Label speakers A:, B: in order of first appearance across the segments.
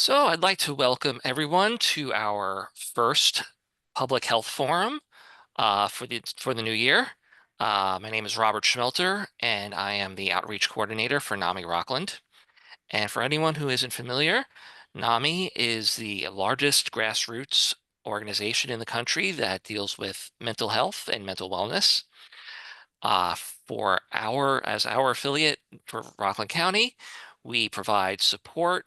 A: So I'd like to welcome everyone to our first public health forum for the new year. My name is Robert Schmelter, and I am the outreach coordinator for NAMI Rockland. And for anyone who isn't familiar, NAMI is the largest grassroots organization in the country that deals with mental health and mental wellness. As our affiliate for Rockland County, we provide support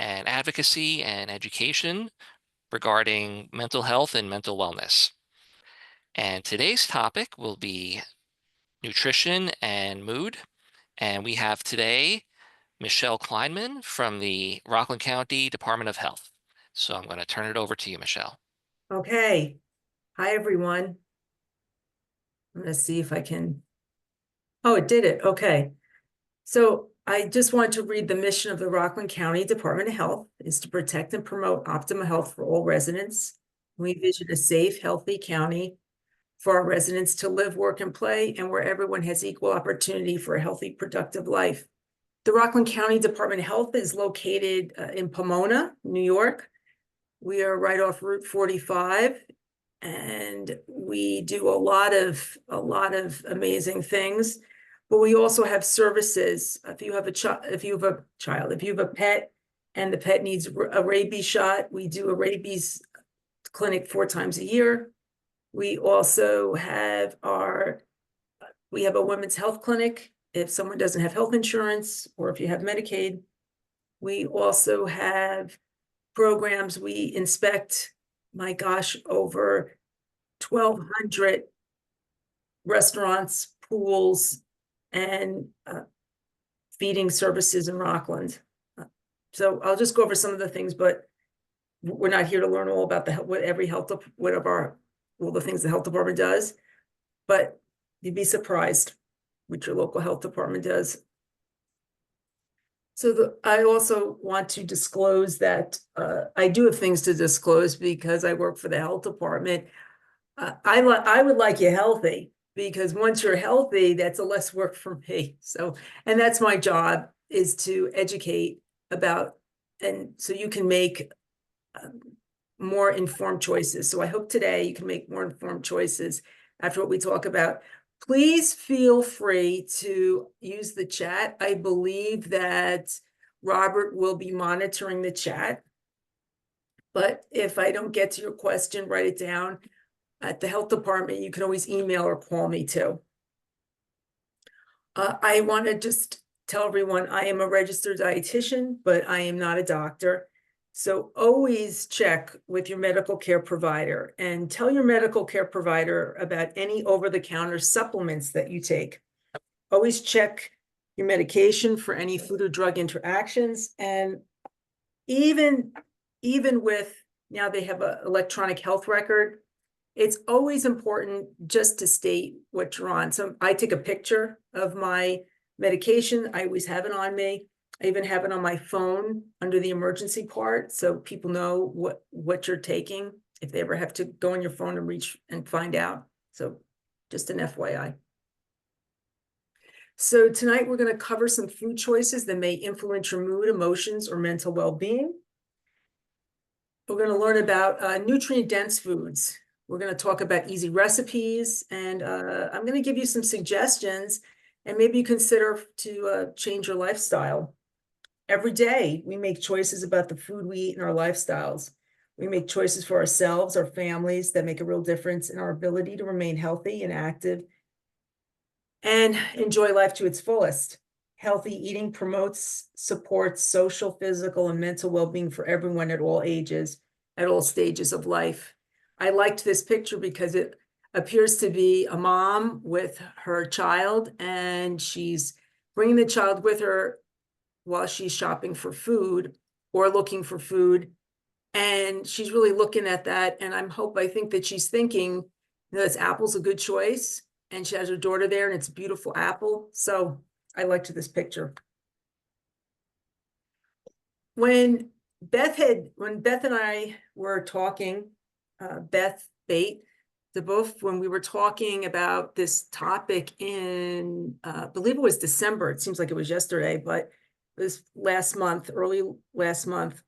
A: and advocacy and education regarding mental health and mental wellness. And today's topic will be nutrition and mood. And we have today Michelle Kleinman from the Rockland County Department of Health. So I'm going to turn it over to you, Michelle.
B: Okay. Hi, everyone. I'm going to see if I can. Oh, it did it. Okay. So I just want to read the mission of the Rockland County Department of Health is to protect and promote optimal health for all residents. We envision a safe, healthy county for our residents to live, work, and play, and where everyone has equal opportunity for a healthy, productive life. The Rockland County Department of Health is located in Pomona, New York. We are right off Route 45. And we do a lot of amazing things, but we also have services. If you have a pet and the pet needs a rabies shot, we do a rabies clinic 4 times a year. We also have we have a women's health clinic if someone doesn't have health insurance or if you have Medicaid. We also have programs. We inspect, my gosh, over 1,200 restaurants, pools, and feeding services in Rockland. So I'll just go over some of the things, but we're not here to learn all about all the things the health department does. But you'd be surprised what your local health department does. So I also want to disclose that I do have things to disclose because I work for the health department. I would like you healthy, because once you're healthy, that's a less work for me. So, and that's my job, is to educate about, and so you can make more informed choices. So I hope today you can make more informed choices after what we talk about. Please feel free to use the chat. I believe that Robert will be monitoring the chat. But if I don't get to your question, write it down. At the health department, you can always email or call me too. I want to just tell everyone I am a registered dietitian, but I am not a doctor. So always check with your medical care provider and tell your medical care provider about any over-the-counter supplements that you take. Always check your medication for any food or drug interactions. And even with, now they have an electronic health record, it's always important just to state what you're on. So I take a picture of my medication. I always have it on me. I even have it on my phone under the emergency part, so people know what you're taking if they ever have to go on your phone and reach and find out. So just an FYI. So tonight we're going to cover some food choices that may influence your mood, emotions, or mental well-being. We're going to learn about nutrient-dense foods. We're going to talk about easy recipes, and I'm going to give you some suggestions, and maybe you consider to change your lifestyle. Every day, we make choices about the food we eat and our lifestyles. We make choices for ourselves, our families, that make a real difference in our ability to remain healthy and active and enjoy life to its fullest. Healthy eating promotes, supports social, physical, and mental well-being for everyone at all ages, at all stages of life. I liked this picture because it appears to be a mom with her child, and she's bringing the child with her while she's shopping for food or looking for food. And she's really looking at that. And I think that she's thinking, this apple's a good choice. And she has her daughter there, and it's a beautiful apple. So I liked this picture. When Beth and I were talking, Beth Bate, when we were talking about this topic in, I believe it was December. It seems like it was yesterday, but it was early last month.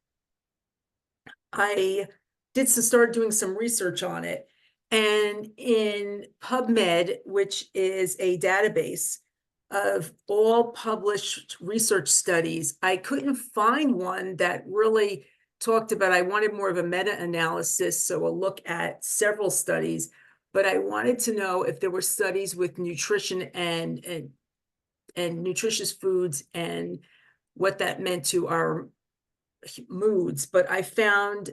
B: I started doing some research on it. And in PubMed, which is a database of all published research studies, I couldn't find one that really talked about, I wanted more of a meta-analysis, so a look at several studies, but I wanted to know if there were studies with nutrition and nutritious foods and what that meant to our moods. But I found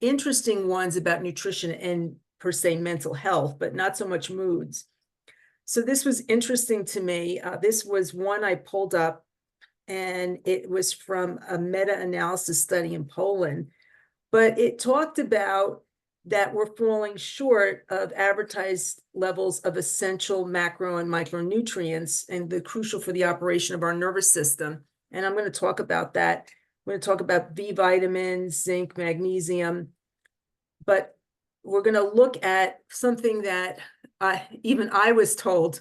B: interesting ones about nutrition and per se mental health, but not so much moods. So this was interesting to me. This was one I pulled up, and it was from a meta-analysis study in Poland, but it talked about that we're falling short of advertised levels of essential macro and micronutrients, and the crucial for the operation of our nervous system. And I'm going to talk about that. I'm going to talk about B vitamins, zinc, magnesium, but we're going to look at something that even I was told,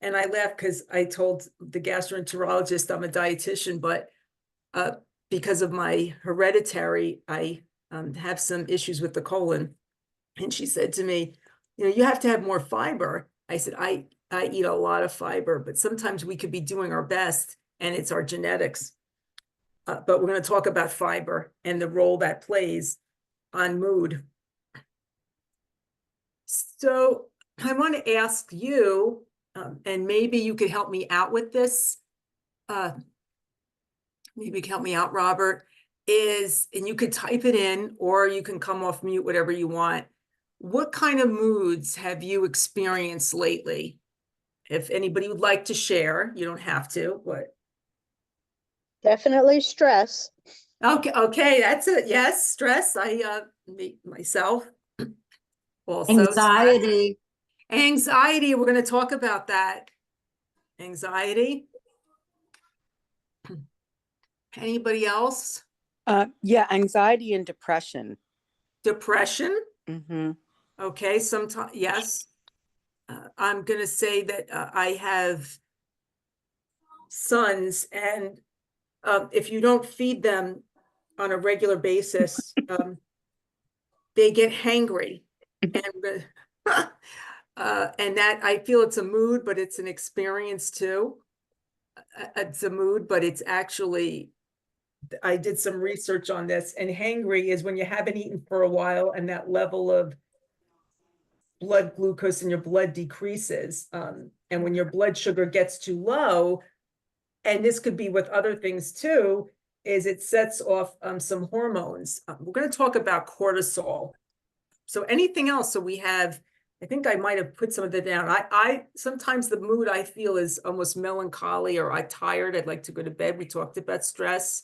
B: and I laughed because I told the gastroenterologist I'm a dietitian, but because of my hereditary, I have some issues with the colon. And she said to me, you have to have more fiber. I said, I eat a lot of fiber, but sometimes we could be doing our best and it's our genetics. But we're going to talk about fiber and the role that plays on mood. So I want to ask you, and maybe you could help me out with this. Maybe you can help me out, Robert, and you could type it in or you can come off mute, whatever you want. What kind of moods have you experienced lately? If anybody would like to share, you don't have to, but.
C: Definitely stress.
B: Okay, that's it. Yes, stress. Myself also.
C: Anxiety.
B: Anxiety, we're going to talk about that. Anxiety. Anybody else?
D: Yeah, anxiety and depression.
B: Depression.
D: Mm-hmm.
B: Okay, sometimes, yes. I'm going to say that I have sons, and if you don't feed them on a regular basis, they get hangry. And and that, I feel it's a mood, but it's an experience too. It's a mood, but it's actually, I did some research on this, and hangry is when you haven't eaten for a while and that level of blood glucose in your blood decreases. And when your blood sugar gets too low, and this could be with other things too, is it sets off some hormones. We're going to talk about cortisol. So anything else? So we have, I think I might have put some of that down. I sometimes the mood I feel is almost melancholy, or I'm tired, I'd like to go to bed. We talked about stress.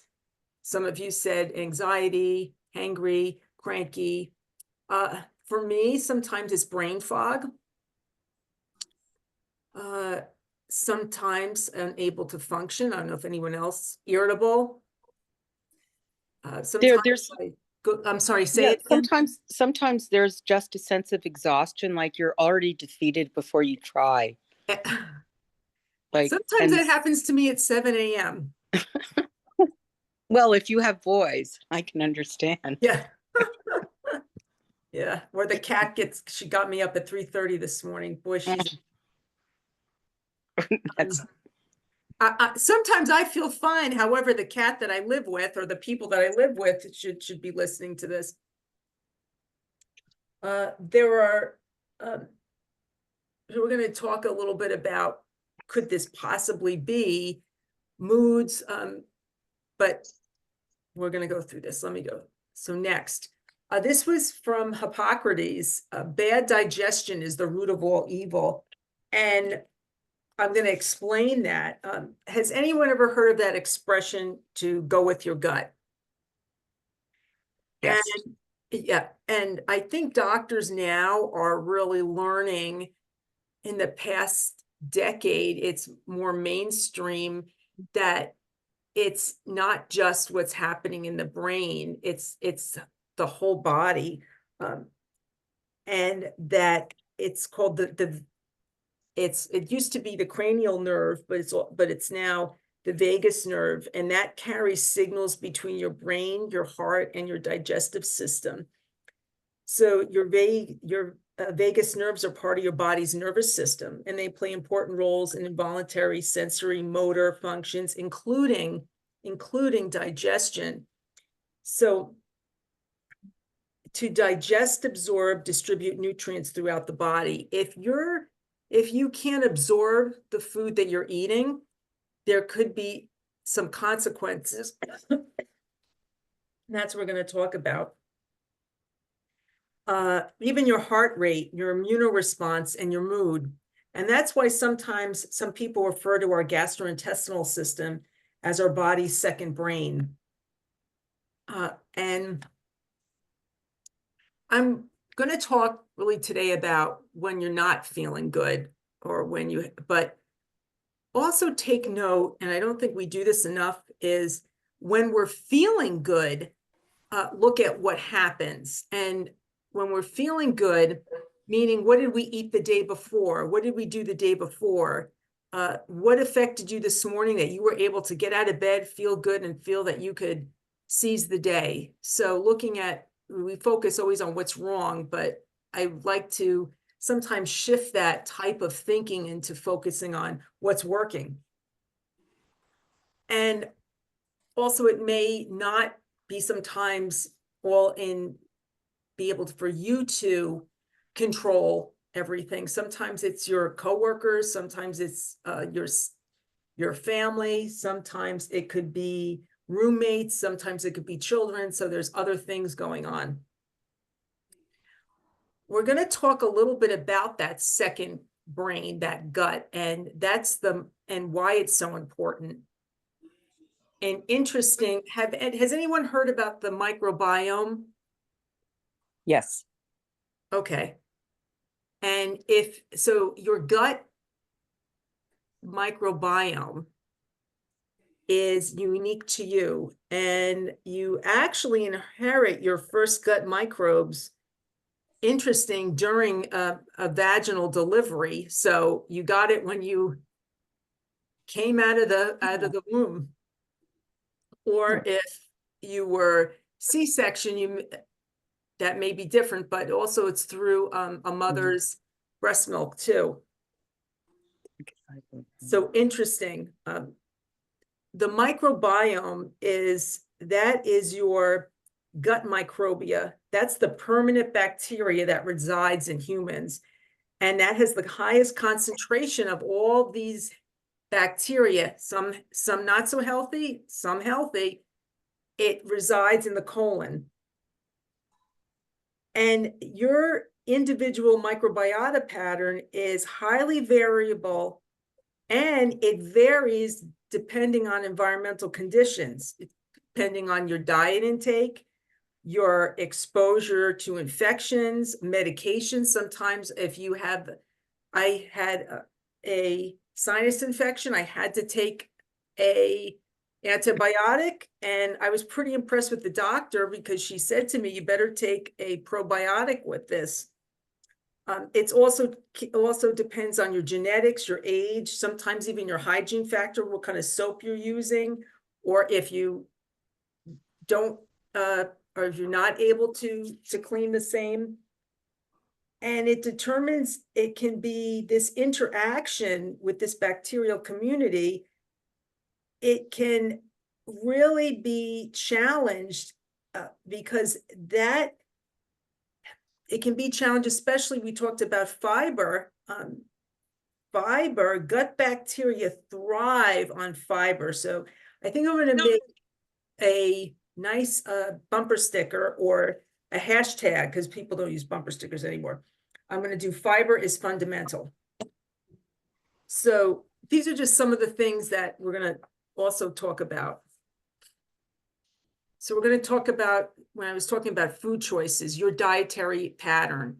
B: Some of you said anxiety, hangry, cranky. For me, sometimes it's brain fog. Sometimes unable to function. I don't know if anyone else, irritable. Sometimes I'm sorry, say it again.
D: Sometimes there's just a sense of exhaustion, like you're already defeated before you try.
B: Sometimes that happens to me at 7 a.m.
D: Well, if you have boys, I can understand.
B: Yeah. Yeah. Or the cat she got me up at 3:30 this morning. Boy, she's. Sometimes I feel fine. However, the cat that I live with, or the people that I live with, should be listening to this. There are, we're going to talk a little bit about, could this possibly be moods? But we're going to go through this. Let me go. So next, this was from Hippocrates. Bad digestion is the root of all evil. And I'm going to explain that. Has anyone ever heard of that expression, to go with your gut?
D: Yes.
B: And, yeah. And I think doctors now are really learning. In the past decade, it's more mainstream that it's not just what's happening in the brain, it's the whole body. And that it's called it used to be the cranial nerve, but it's now the vagus nerve, and that carries signals between your brain, your heart, and your digestive system. So your vagus nerves are part of your body's nervous system, and they play important roles in involuntary sensory motor functions, including digestion. So to digest, absorb, distribute nutrients throughout the body. If you can't absorb the food that you're eating, there could be some consequences. That's what we're going to talk about. Even your heart rate, your immunoresponse, and your mood. And that's why sometimes some people refer to our gastrointestinal system as our body's second brain. And I'm going to talk really today about when you're not feeling good, or but also take note, and I don't think we do this enough, is when we're feeling good, look at what happens. And when we're feeling good, meaning what did we eat the day before? What did we do the day before? What affected you this morning that you were able to get out of bed, feel good, and feel that you could seize the day? So we focus always on what's wrong, but I like to sometimes shift that type of thinking into focusing on what's working. And also, it may not be sometimes all in be able for you to control everything. Sometimes it's your coworkers, sometimes it's your family, sometimes it could be roommates, sometimes it could be children. So there's other things going on. We're going to talk a little bit about that second brain, that gut, and and why it's so important. And interesting, has anyone heard about the microbiome?
D: Yes.
B: Okay. And your gut microbiome is unique to you, and you actually inherit your first gut microbes, interesting, during a vaginal delivery. So you got it when you came out of the womb. Or if you were C-section, that may be different, but also it's through a mother's breast milk too. So interesting. The microbiome is your gut microbia. That's the permanent bacteria that resides in humans. And that has the highest concentration of all these bacteria, some not so healthy, some healthy. It resides in the colon. And your individual microbiota pattern is highly variable, and it varies depending on environmental conditions, depending on your diet intake, your exposure to infections, medications. Sometimes I had a sinus infection, I had to take a antibiotic, and I was pretty impressed with the doctor because she said to me, you better take a probiotic with this. It's also depends on your genetics, your age, sometimes even your hygiene factor, what kind of soap you're using, or if you don't, or if you're not able to clean the same. And it can be this interaction with this bacterial community. It can really be challenged because it can be challenged, especially we talked about fiber. Gut bacteria thrive on fiber. So I think I'm going to make a nice bumper sticker or a hashtag, because people don't use bumper stickers anymore. I'm going to do fiber is fundamental. So these are just some of the things that we're going to also talk about. So we're going to talk about, when I was talking about food choices, your dietary pattern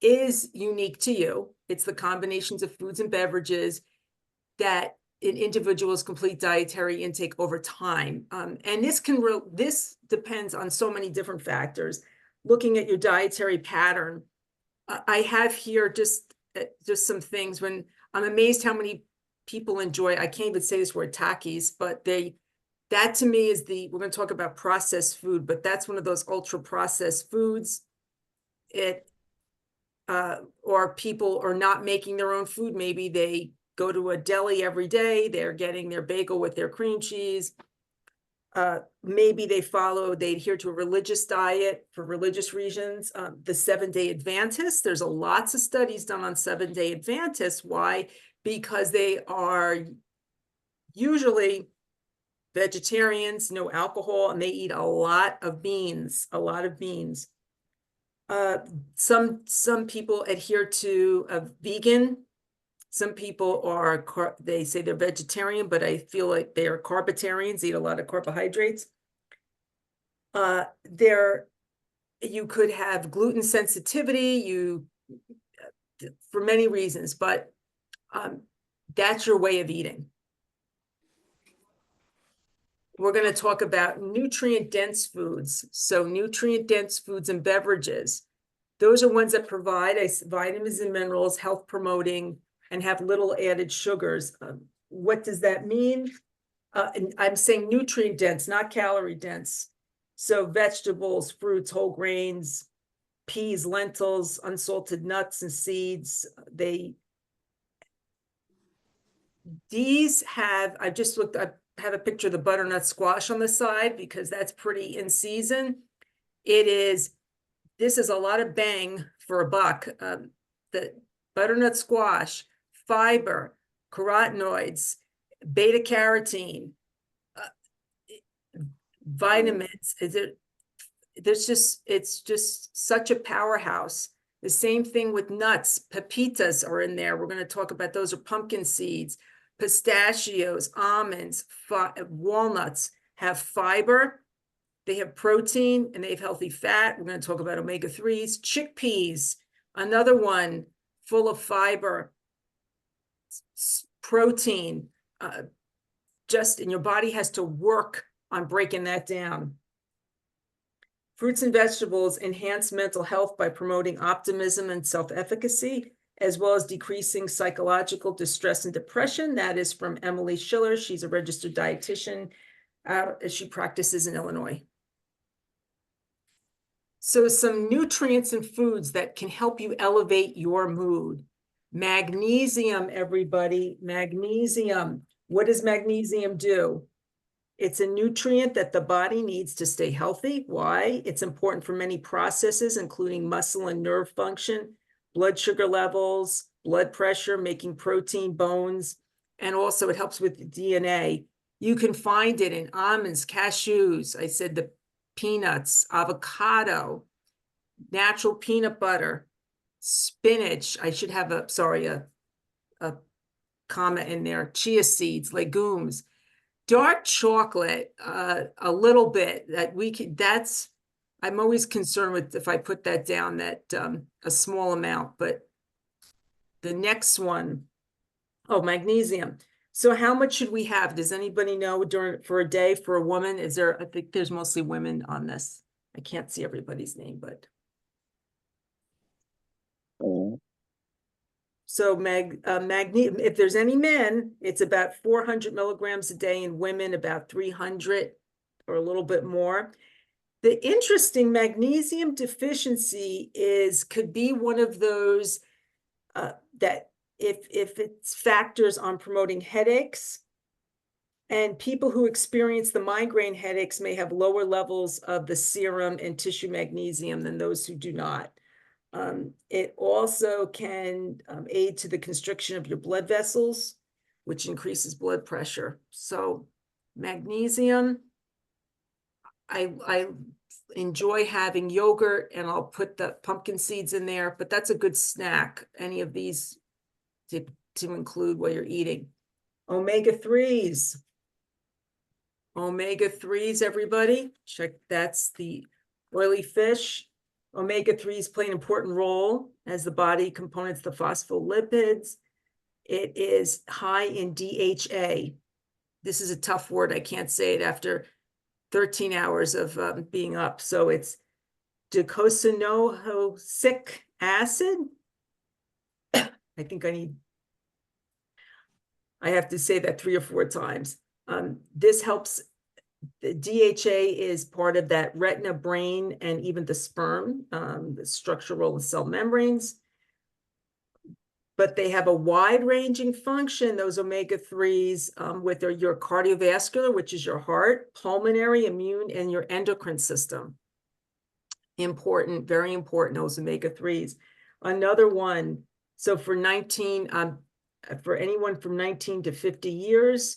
B: is unique to you. It's the combinations of foods and beverages that an individual's complete dietary intake over time. And this depends on so many different factors. Looking at your dietary pattern, I have here just some things. When I'm amazed how many people enjoy, I can't even say this word, Takis, but that to me is we're going to talk about processed food, but that's one of those ultra processed foods. Or people are not making their own food. Maybe they go to a deli every day. They're getting their bagel with their cream cheese. Maybe they adhere to a religious diet for religious reasons. The 7-day Adventists, there's lots of studies done on 7-day Adventists. Why? Because they are usually vegetarians, no alcohol, and they eat a lot of beans. Some people adhere to a vegan. Some people they say they're vegetarian, but I feel like they are carbitarians, eat a lot of carbohydrates. You could have gluten sensitivity, for many reasons, but that's your way of eating. We're going to talk about nutrient-dense foods. So nutrient-dense foods and beverages. Those are ones that provide vitamins and minerals, health promoting, and have little added sugars. What does that mean? And I'm saying nutrient dense, not calorie dense. So vegetables, fruits, whole grains, peas, lentils, unsalted nuts and seeds. I just looked, I have a picture of the butternut squash on the side because that's pretty in season. This is a lot of bang for a buck. The butternut squash, fiber, carotenoids, beta carotene, vitamins. It's just such a powerhouse. The same thing with nuts. Pepitas are in there. We're going to talk about those, are pumpkin seeds. Pistachios, almonds, walnuts have fiber. They have protein and they have healthy fat. We're going to talk about omega-3s. Chickpeas, another one full of fiber, protein. And your body has to work on breaking that down. Fruits and vegetables enhance mental health by promoting optimism and self-efficacy, as well as decreasing psychological distress and depression. That is from Emily Schiller. She's a registered dietitian. She practices in Illinois. So some nutrients and foods that can help you elevate your mood. Magnesium, everybody, magnesium. What does magnesium do? It's a nutrient that the body needs to stay healthy. Why? It's important for many processes, including muscle and nerve function, blood sugar levels, blood pressure, making protein, bones, and also it helps with DNA. You can find it in almonds, cashews, I said the peanuts, avocado, natural peanut butter, spinach. I should have a comma in there, chia seeds, legumes. Dark chocolate, a little bit I'm always concerned with if I put that down, that a small amount, but the next one, magnesium. So how much should we have? Does anybody know for a day for a woman? I think there's mostly women on this. I can't see everybody's name, but. So magnesium, if there's any men, it's about 400 milligrams a day, in women about 300 or a little bit more. The interesting magnesium deficiency could be one of those that if it's factors on promoting headaches, and people who experience the migraine headaches may have lower levels of the serum and tissue magnesium than those who do not. It also can aid to the constriction of your blood vessels, which increases blood pressure. So magnesium, I enjoy having yogurt, and I'll put the pumpkin seeds in there, but that's a good snack. Any of these to include while you're eating. Omega-3s. Omega-3s, everybody. Check, that's the oily fish. Omega-3s play an important role as the body components the phospholipids. It is high in DHA. This is a tough word. I can't say it after 13 hours of being up. So it's docosahexaenoic acid. I think I need. I have to say that 3 or 4 times. This helps. The DHA is part of that retina, brain, and even the sperm, the structural and cell membranes. But they have a wide-ranging function, those omega-3s, with your cardiovascular, which is your heart, pulmonary, immune, and your endocrine system. Important, very important, those omega-3s. Another one, so for anyone from 19 to 50 years,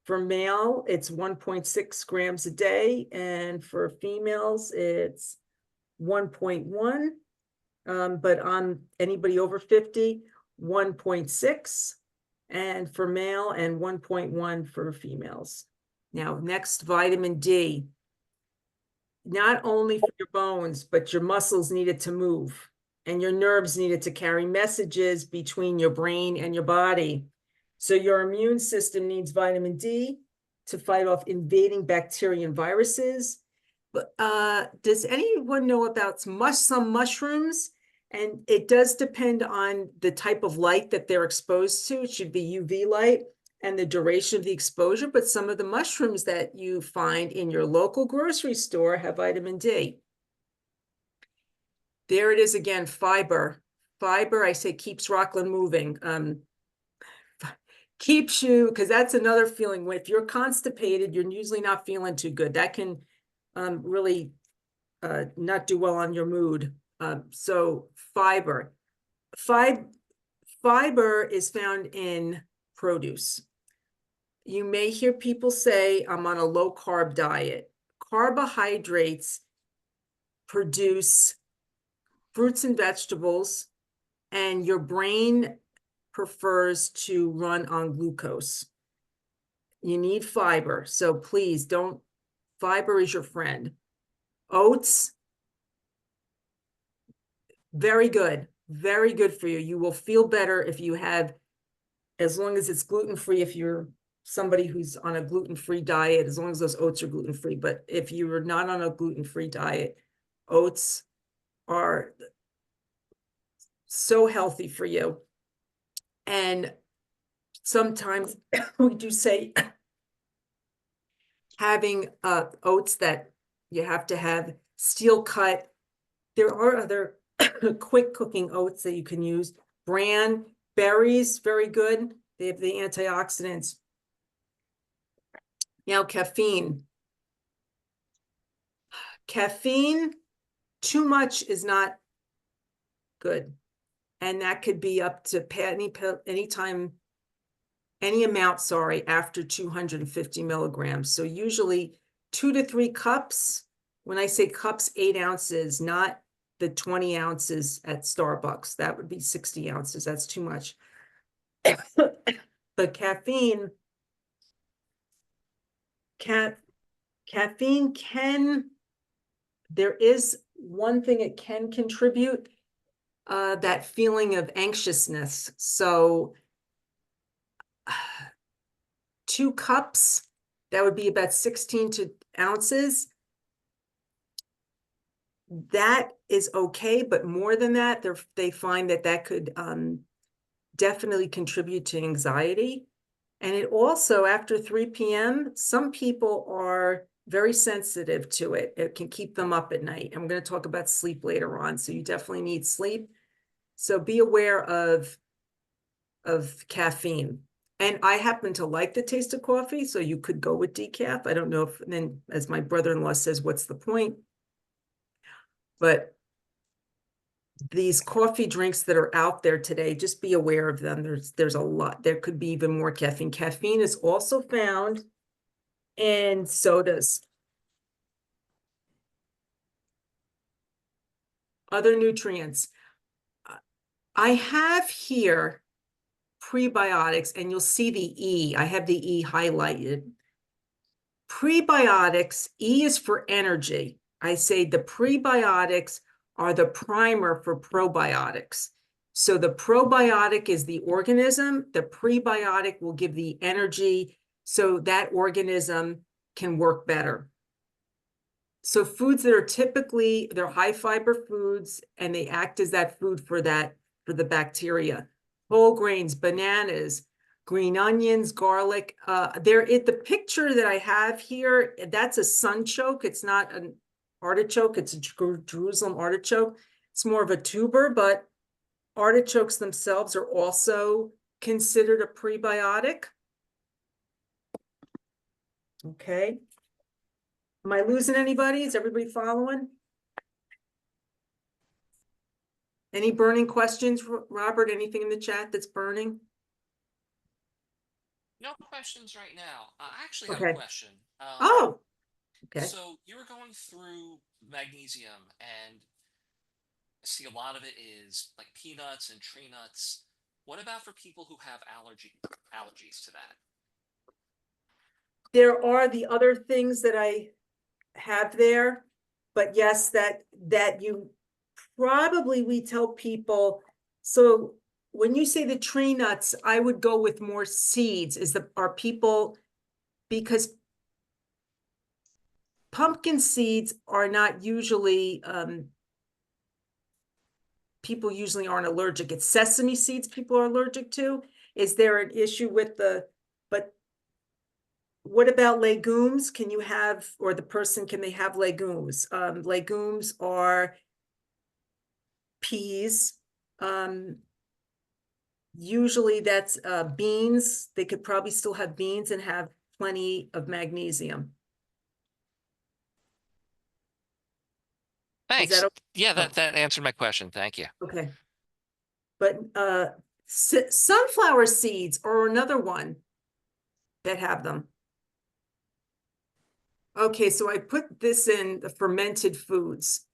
B: for male, it's 1.6 grams a day, and for females, it's 1.1. But on anybody over 50, 1.6, and for male, and 1.1 for females. Now, next, vitamin D. Not only for your bones, but your muscles needed to move, and your nerves needed to carry messages between your brain and your body. So your immune system needs vitamin D to fight off invading bacteria and viruses. But does anyone know about some mushrooms? And it does depend on the type of light that they're exposed to. It should be UV light and the duration of the exposure. But some of the mushrooms that you find in your local grocery store have vitamin D. There it is again, fiber. Fiber, I say, keeps Rockland moving. Keeps you, because that's another feeling. If you're constipated, you're usually not feeling too good. That can really not do well on your mood. So fiber. Fiber is found in produce. You may hear people say, I'm on a low carb diet. Carbohydrates produce fruits and vegetables, and your brain prefers to run on glucose. You need fiber, so please don't, fiber is your friend. Oats, very good for you. You will feel better if you have, as long as it's gluten-free, if you're somebody who's on a gluten-free diet, as long as those oats are gluten-free. But if you're not on a gluten-free diet, oats are so healthy for you. And sometimes we do say having oats that you have to have steel cut. There are other quick cooking oats that you can use. Bran, berries, very good. They have the antioxidants. Now, caffeine. Caffeine, too much is not good. And that could be up to any amount, after 250 milligrams. So usually 2 to 3 cups. When I say cups, 8 ounces, not the 20 ounces at Starbucks. That would be 60 ounces. That's too much. But caffeine can, there is one thing it can contribute, that feeling of anxiousness. So 2 cups, that would be about 16 ounces. That is okay, but more than that, they find that could definitely contribute to anxiety. And it also, after 3 p.m., some people are very sensitive to it. It can keep them up at night. I'm going to talk about sleep later on. So you definitely need sleep. So be aware of caffeine. And I happen to like the taste of coffee, so you could go with decaf. I don't know if, then as my brother-in-law says, what's the point? But these coffee drinks that are out there today, just be aware of them. There's a lot. There could be even more caffeine. Caffeine is also found in sodas. Other nutrients. I have here prebiotics, and you'll see the E. I have the E highlighted. Prebiotics, E is for energy. I say the prebiotics are the primer for probiotics. So the probiotic is the organism. The prebiotic will give the energy so that organism can work better. So foods that are typically, they're high fiber foods, and they act as that food for the bacteria. Whole grains, bananas, green onions, garlic. The picture that I have here, that's a sunchoke. It's not an artichoke. It's a Jerusalem artichoke. It's more of a tuber, but artichokes themselves are also considered a prebiotic. Okay. Am I losing anybody? Is everybody following? Any burning questions, Robert? Anything in the chat that's burning?
A: No questions right now. I actually have a
B: Okay.
A: question.
B: Oh, okay.
A: So you were going through magnesium, and I see a lot of it is like peanuts and tree nuts. What about for people who have allergies to that?
B: There are the other things that I have there, but yes, that you probably, we tell people, so when you say the tree nuts, I would go with more seeds. Are people, because pumpkin seeds are not usually, people usually aren't allergic. It's sesame seeds people are allergic to. Is there an issue with but what about legumes? Can you have, or can they have legumes? Legumes are peas. Usually that's beans. They could probably still have beans and have plenty of magnesium. Is
A: Thanks.
B: that
A: Yeah,
B: oh,
A: that answered my question. Thank you.
B: okay? But sunflower seeds are another one that have them. Okay, so I put this in the fermented foods.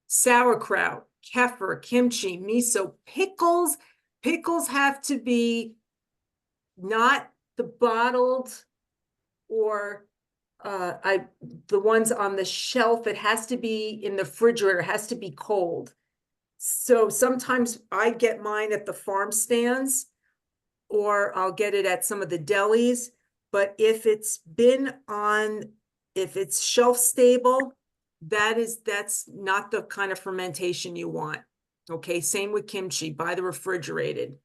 B: Sauerkraut, kefir, kimchi, miso, pickles. Pickles have to be not the bottled or the ones on the shelf. It has to be in the refrigerator, it has to be cold. So sometimes I get mine at the farm stands, or I'll get it at some of the delis. But if it's shelf stable, that's not the kind of fermentation you want. Okay, same with kimchi, buy the refrigerated.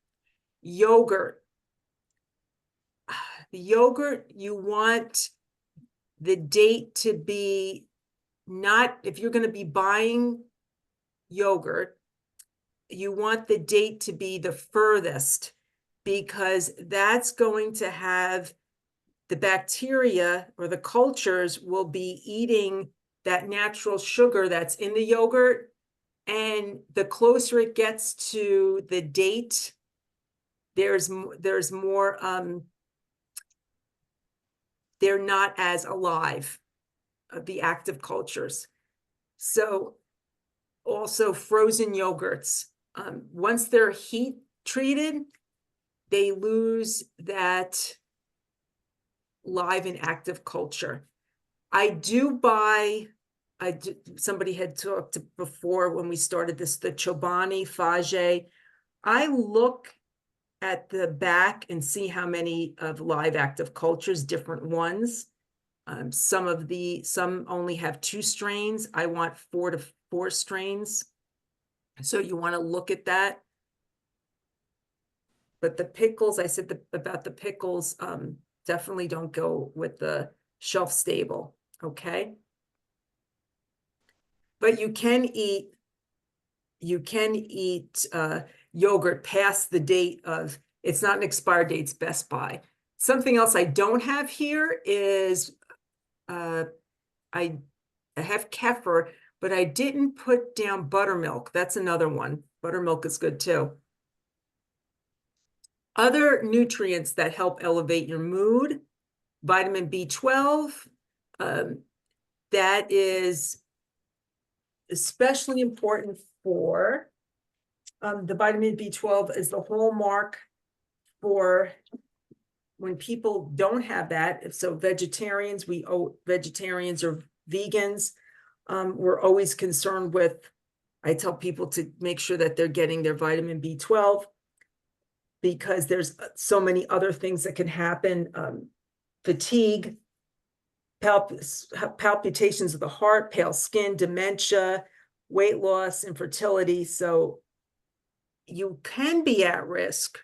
B: Yogurt. The yogurt, you want the date to be not, if you're going to be buying yogurt, you want the date to be the furthest, because that's going to have the bacteria, or the cultures will be eating that natural sugar that's in the yogurt. And the closer it gets to the date, there's more, they're not as alive, the active cultures. So also frozen yogurts, once they're heat treated, they lose that live and active culture. Somebody had talked before when we started this, the Chobani Fage. I look at the back and see how many of live active cultures, different ones. Some only have 2 strains. I want 4 to 4 strains. So you want to look at that. But the pickles, I said about the pickles, definitely don't go with the shelf stable. Okay. But you can eat yogurt past the date of, it's not an expired date, it's Best Buy. Something else I don't have here is I have kefir, but I didn't put down buttermilk. That's another one. Buttermilk is good too. Other nutrients that help elevate your mood, vitamin B12, that is especially important for the vitamin B12 is the hallmark for when people don't have that. So vegetarians, vegetarians or vegans, we're always concerned with, I tell people to make sure that they're getting their vitamin B12, because there's so many other things that can happen. Fatigue, palpitations of the heart, pale skin, dementia, weight loss, infertility. So you can be at risk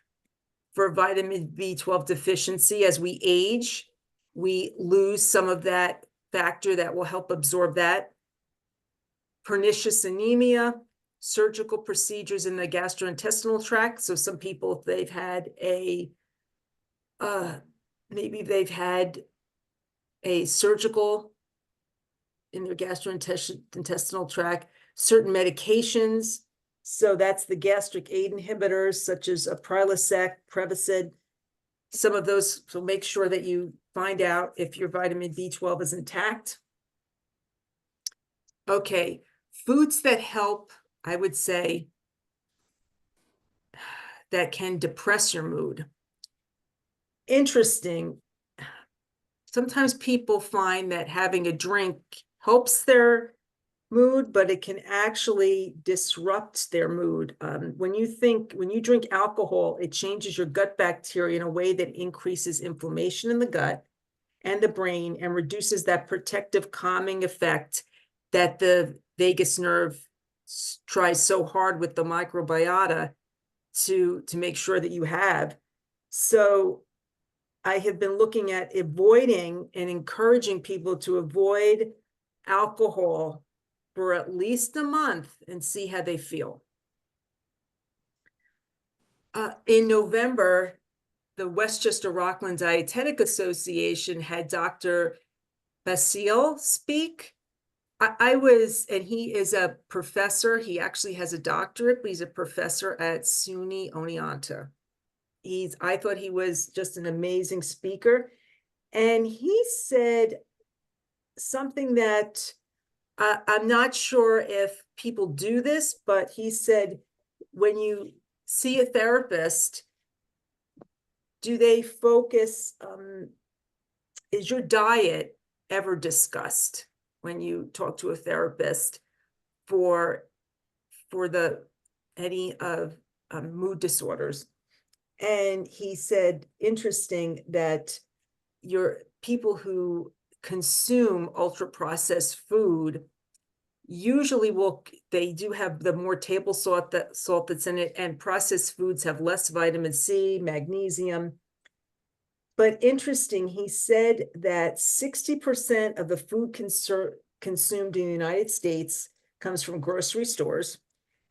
B: for vitamin B12 deficiency. As we age, we lose some of that factor that will help absorb that. Pernicious anemia, surgical procedures in the gastrointestinal tract. So some people, if they've had maybe they've had a surgical in their gastrointestinal tract, certain medications. So that's the gastric aid inhibitors, such as a Prilosec, Prevacid, some of those. So make sure that you find out if your vitamin B12 is intact. Okay, foods that help, I would say, that can depress your mood. Interesting. Sometimes people find that having a drink helps their mood, but it can actually disrupt their mood. When you drink alcohol, it changes your gut bacteria in a way that increases inflammation in the gut and the brain and reduces that protective calming effect that the vagus nerve tries so hard with the microbiota to make sure that you have. So I have been looking at avoiding and encouraging people to avoid alcohol for at least a month and see how they feel. In November, the Westchester Rockland Dietetic Association had Dr. Basile speak. And he is a professor. He actually has a doctorate, but he's a professor at SUNY Oneonta. I thought he was just an amazing speaker. And he said something that I'm not sure if people do this, but he said, when you see a therapist, do they focus, is your diet ever discussed when you talk to a therapist for any of mood disorders? And he said, interesting that your people who consume ultra-processed food usually they do have the more table salt that's in it, and processed foods have less vitamin C, magnesium. But interesting, he said that 60% of the food consumed in the United States comes from grocery stores.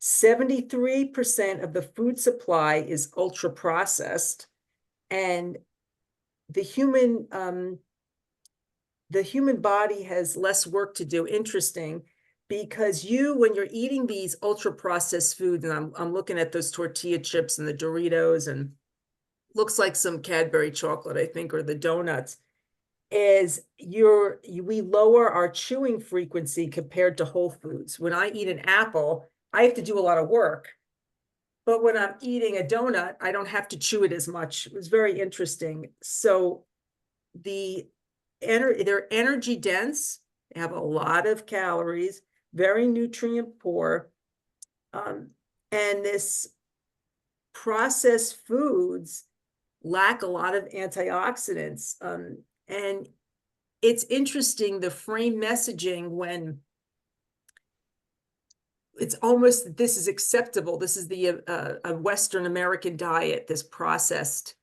B: 73% of the food supply is ultra processed, and the human body has less work to do. Interesting, because when you're eating these ultra processed foods, and I'm looking at those tortilla chips and the Doritos, and looks like some Cadbury chocolate, I think, or the donuts, we lower our chewing frequency compared to whole foods. When I eat an apple, I have to do a lot of work. But when I'm eating a donut, I don't have to chew it as much. It was very interesting. So they're energy dense, they have a lot of calories, very nutrient poor. And this processed foods lack a lot of antioxidants. And it's interesting, the frame messaging, when it's almost, this is acceptable. This is a Western American diet, this processed.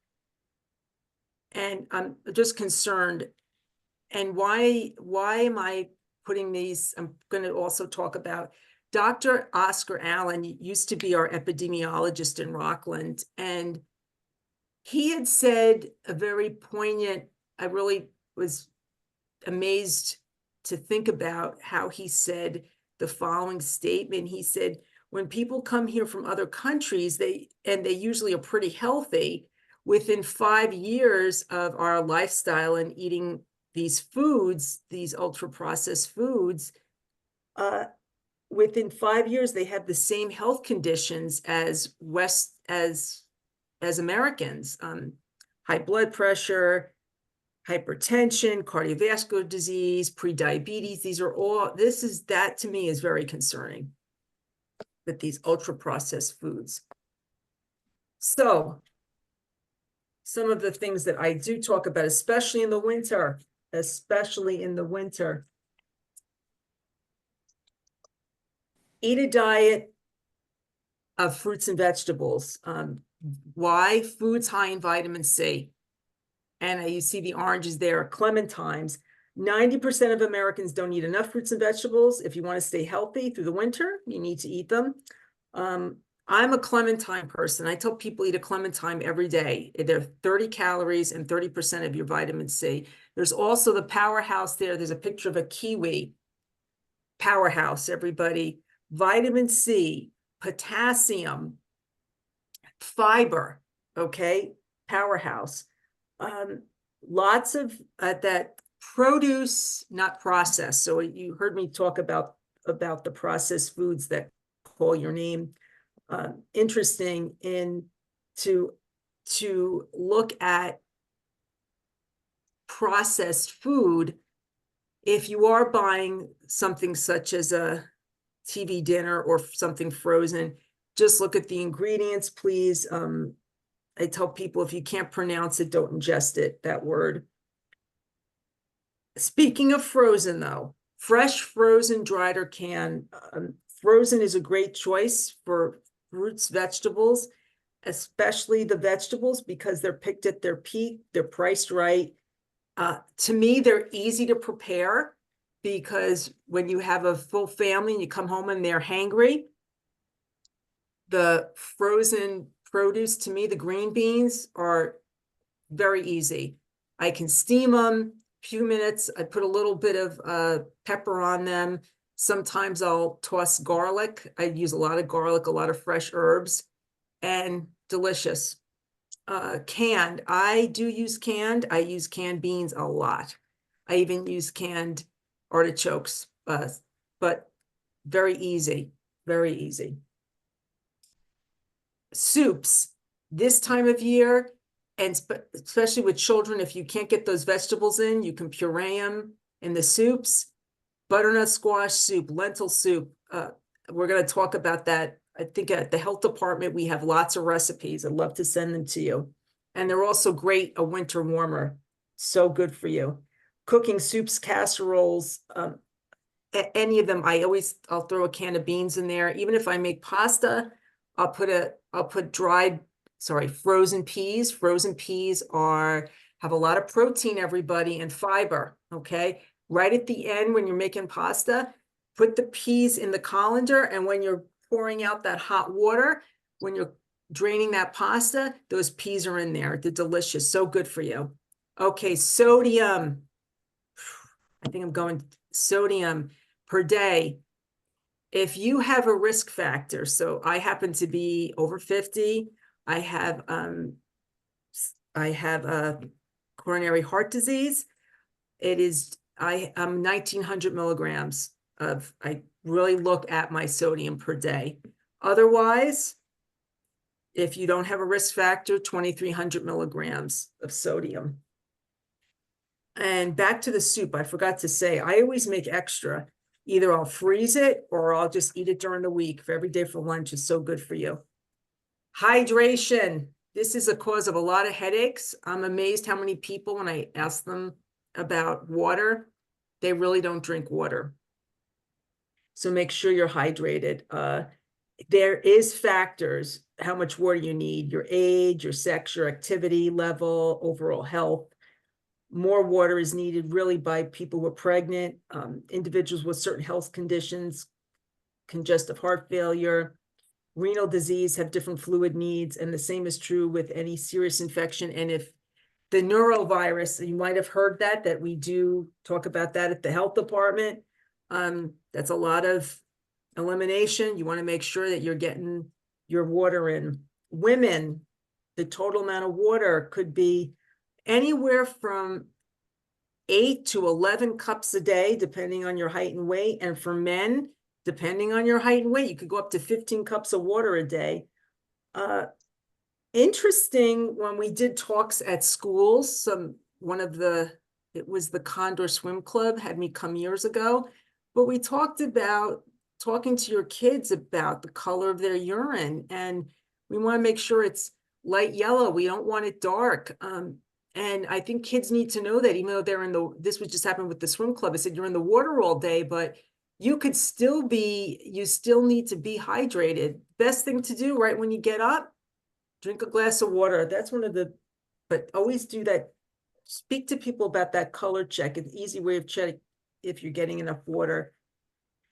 B: And I'm just concerned. And why am I putting these? I'm going to also talk about Dr. Oscar Allen used to be our epidemiologist in Rockland, and he had said a very poignant, I really was amazed to think about how he said the following statement. He said, when people come here from other countries, they usually are pretty healthy. Within 5 years of our lifestyle and eating these foods, these ultra processed foods, within 5 years, they have the same health conditions as Americans, high blood pressure, hypertension, cardiovascular disease, prediabetes. That to me is very concerning with these ultra processed foods. So some of the things that I do talk about, especially in the winter, eat a diet of fruits and vegetables. Why? Foods high in vitamin C. And you see the oranges there, clementines. 90% of Americans don't eat enough fruits and vegetables. If you want to stay healthy through the winter, you need to eat them. I'm a clementine person. I tell people eat a clementine every day. They're 30 calories and 30% of your vitamin C. There's also the powerhouse there. There's a picture of a kiwi. Powerhouse, everybody. Vitamin C, potassium, fiber, okay? Powerhouse. Lots of that produce, not processed. So you heard me talk about the processed foods that call your name. Interesting to look at processed food. If you are buying something such as a TV dinner or something frozen, just look at the ingredients, please. I tell people if you can't pronounce it, don't ingest it, that word. Speaking of frozen, though, fresh, frozen, dried, or canned. Frozen is a great choice for fruits, vegetables, especially the vegetables, because they're picked at their peak, they're priced right. To me, they're easy to prepare because when you have a full family and you come home and they're hangry, the frozen produce, to me, the green beans are very easy. I can steam them a few minutes. I put a little bit of pepper on them. Sometimes I'll toss garlic. I use a lot of garlic, a lot of fresh herbs, and delicious. Canned, I do use canned. I use canned beans a lot. I even use canned artichokes, but very easy, very easy. Soups, this time of year, and especially with children, if you can't get those vegetables in, you can puree them in the soups. Butternut squash soup, lentil soup. We're going to talk about that. I think at the health department, we have lots of recipes. I'd love to send them to you. And they're also great, a winter warmer. So good for you. Cooking soups, casseroles, any of them. I'll throw a can of beans in there. Even if I make pasta, I'll put frozen peas. Frozen peas have a lot of protein, everybody, and fiber, okay? Right at the end, when you're making pasta, put the peas in the colander, and when you're pouring out that hot water, when you're draining that pasta, those peas are in there. They're delicious, so good for you. Okay, sodium. I think I'm going sodium per day. If you have a risk factor, so I happen to be over 50, I have coronary heart disease. I'm 1900 milligrams I really look at my sodium per day. Otherwise, if you don't have a risk factor, 2300 milligrams of sodium. And back to the soup, I forgot to say, I always make extra. Either I'll freeze it or I'll just eat it during the week. For every day for lunch is so good for you. Hydration. This is a cause of a lot of headaches. I'm amazed how many people, when I ask them about water, they really don't drink water. So make sure you're hydrated. There is factors, how much water you need, your age, your sex, your activity level, overall health. More water is needed really by people who are pregnant, individuals with certain health conditions, congestive heart failure, renal disease have different fluid needs, and the same is true with any serious infection. And if the norovirus, you might have heard that we do talk about that at the health department. That's a lot of elimination. You want to make sure that you're getting your water in. Women, the total amount of water could be anywhere from 8 to 11 cups a day, depending on your height and weight. And for men, depending on your height and weight, you could go up to 15 cups of water a day. Interesting, when we did talks at schools, it was the Condor Swim Club had me come years ago, but we talked about talking to your kids about the color of their urine, and we want to make sure it's light yellow. We don't want it dark. And I think kids need to know that, even though this would just happen with the swim club. I said, you're in the water all day, but you still need to be hydrated. Best thing to do right when you get up, drink a glass of water. That's one of the, but always do that. Speak to people about that color check. An easy way of checking if you're getting enough water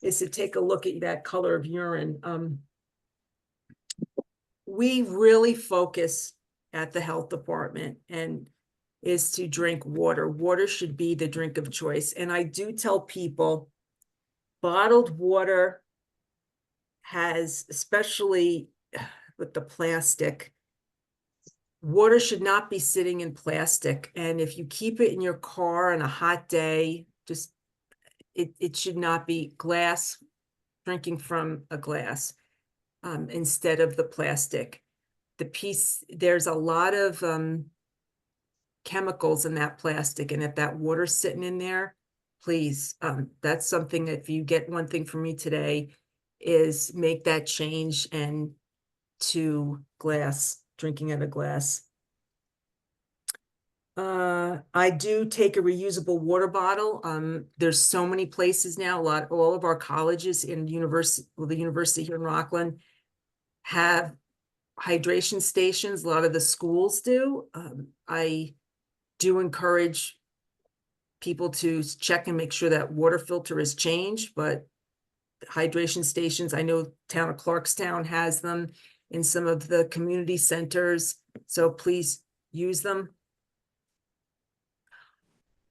B: is to take a look at that color of urine. We really focus at the health department and is to drink water. Water should be the drink of choice. And I do tell people bottled water has, especially with the plastic, water should not be sitting in plastic. And if you keep it in your car on a hot day, just it should not be glass, drinking from a glass instead of the plastic. There's a lot of chemicals in that plastic, and if that water's sitting in there, please, that's something that if you get one thing from me today is make that change and to glass, drinking out of glass. I do take a reusable water bottle. There's so many places now, all of our colleges in university, well, the university here in Rockland have hydration stations. A lot of the schools do. I do encourage people to check and make sure that water filter is changed, but hydration stations, I know town of Clarkstown has them in some of the community centers, so please use them.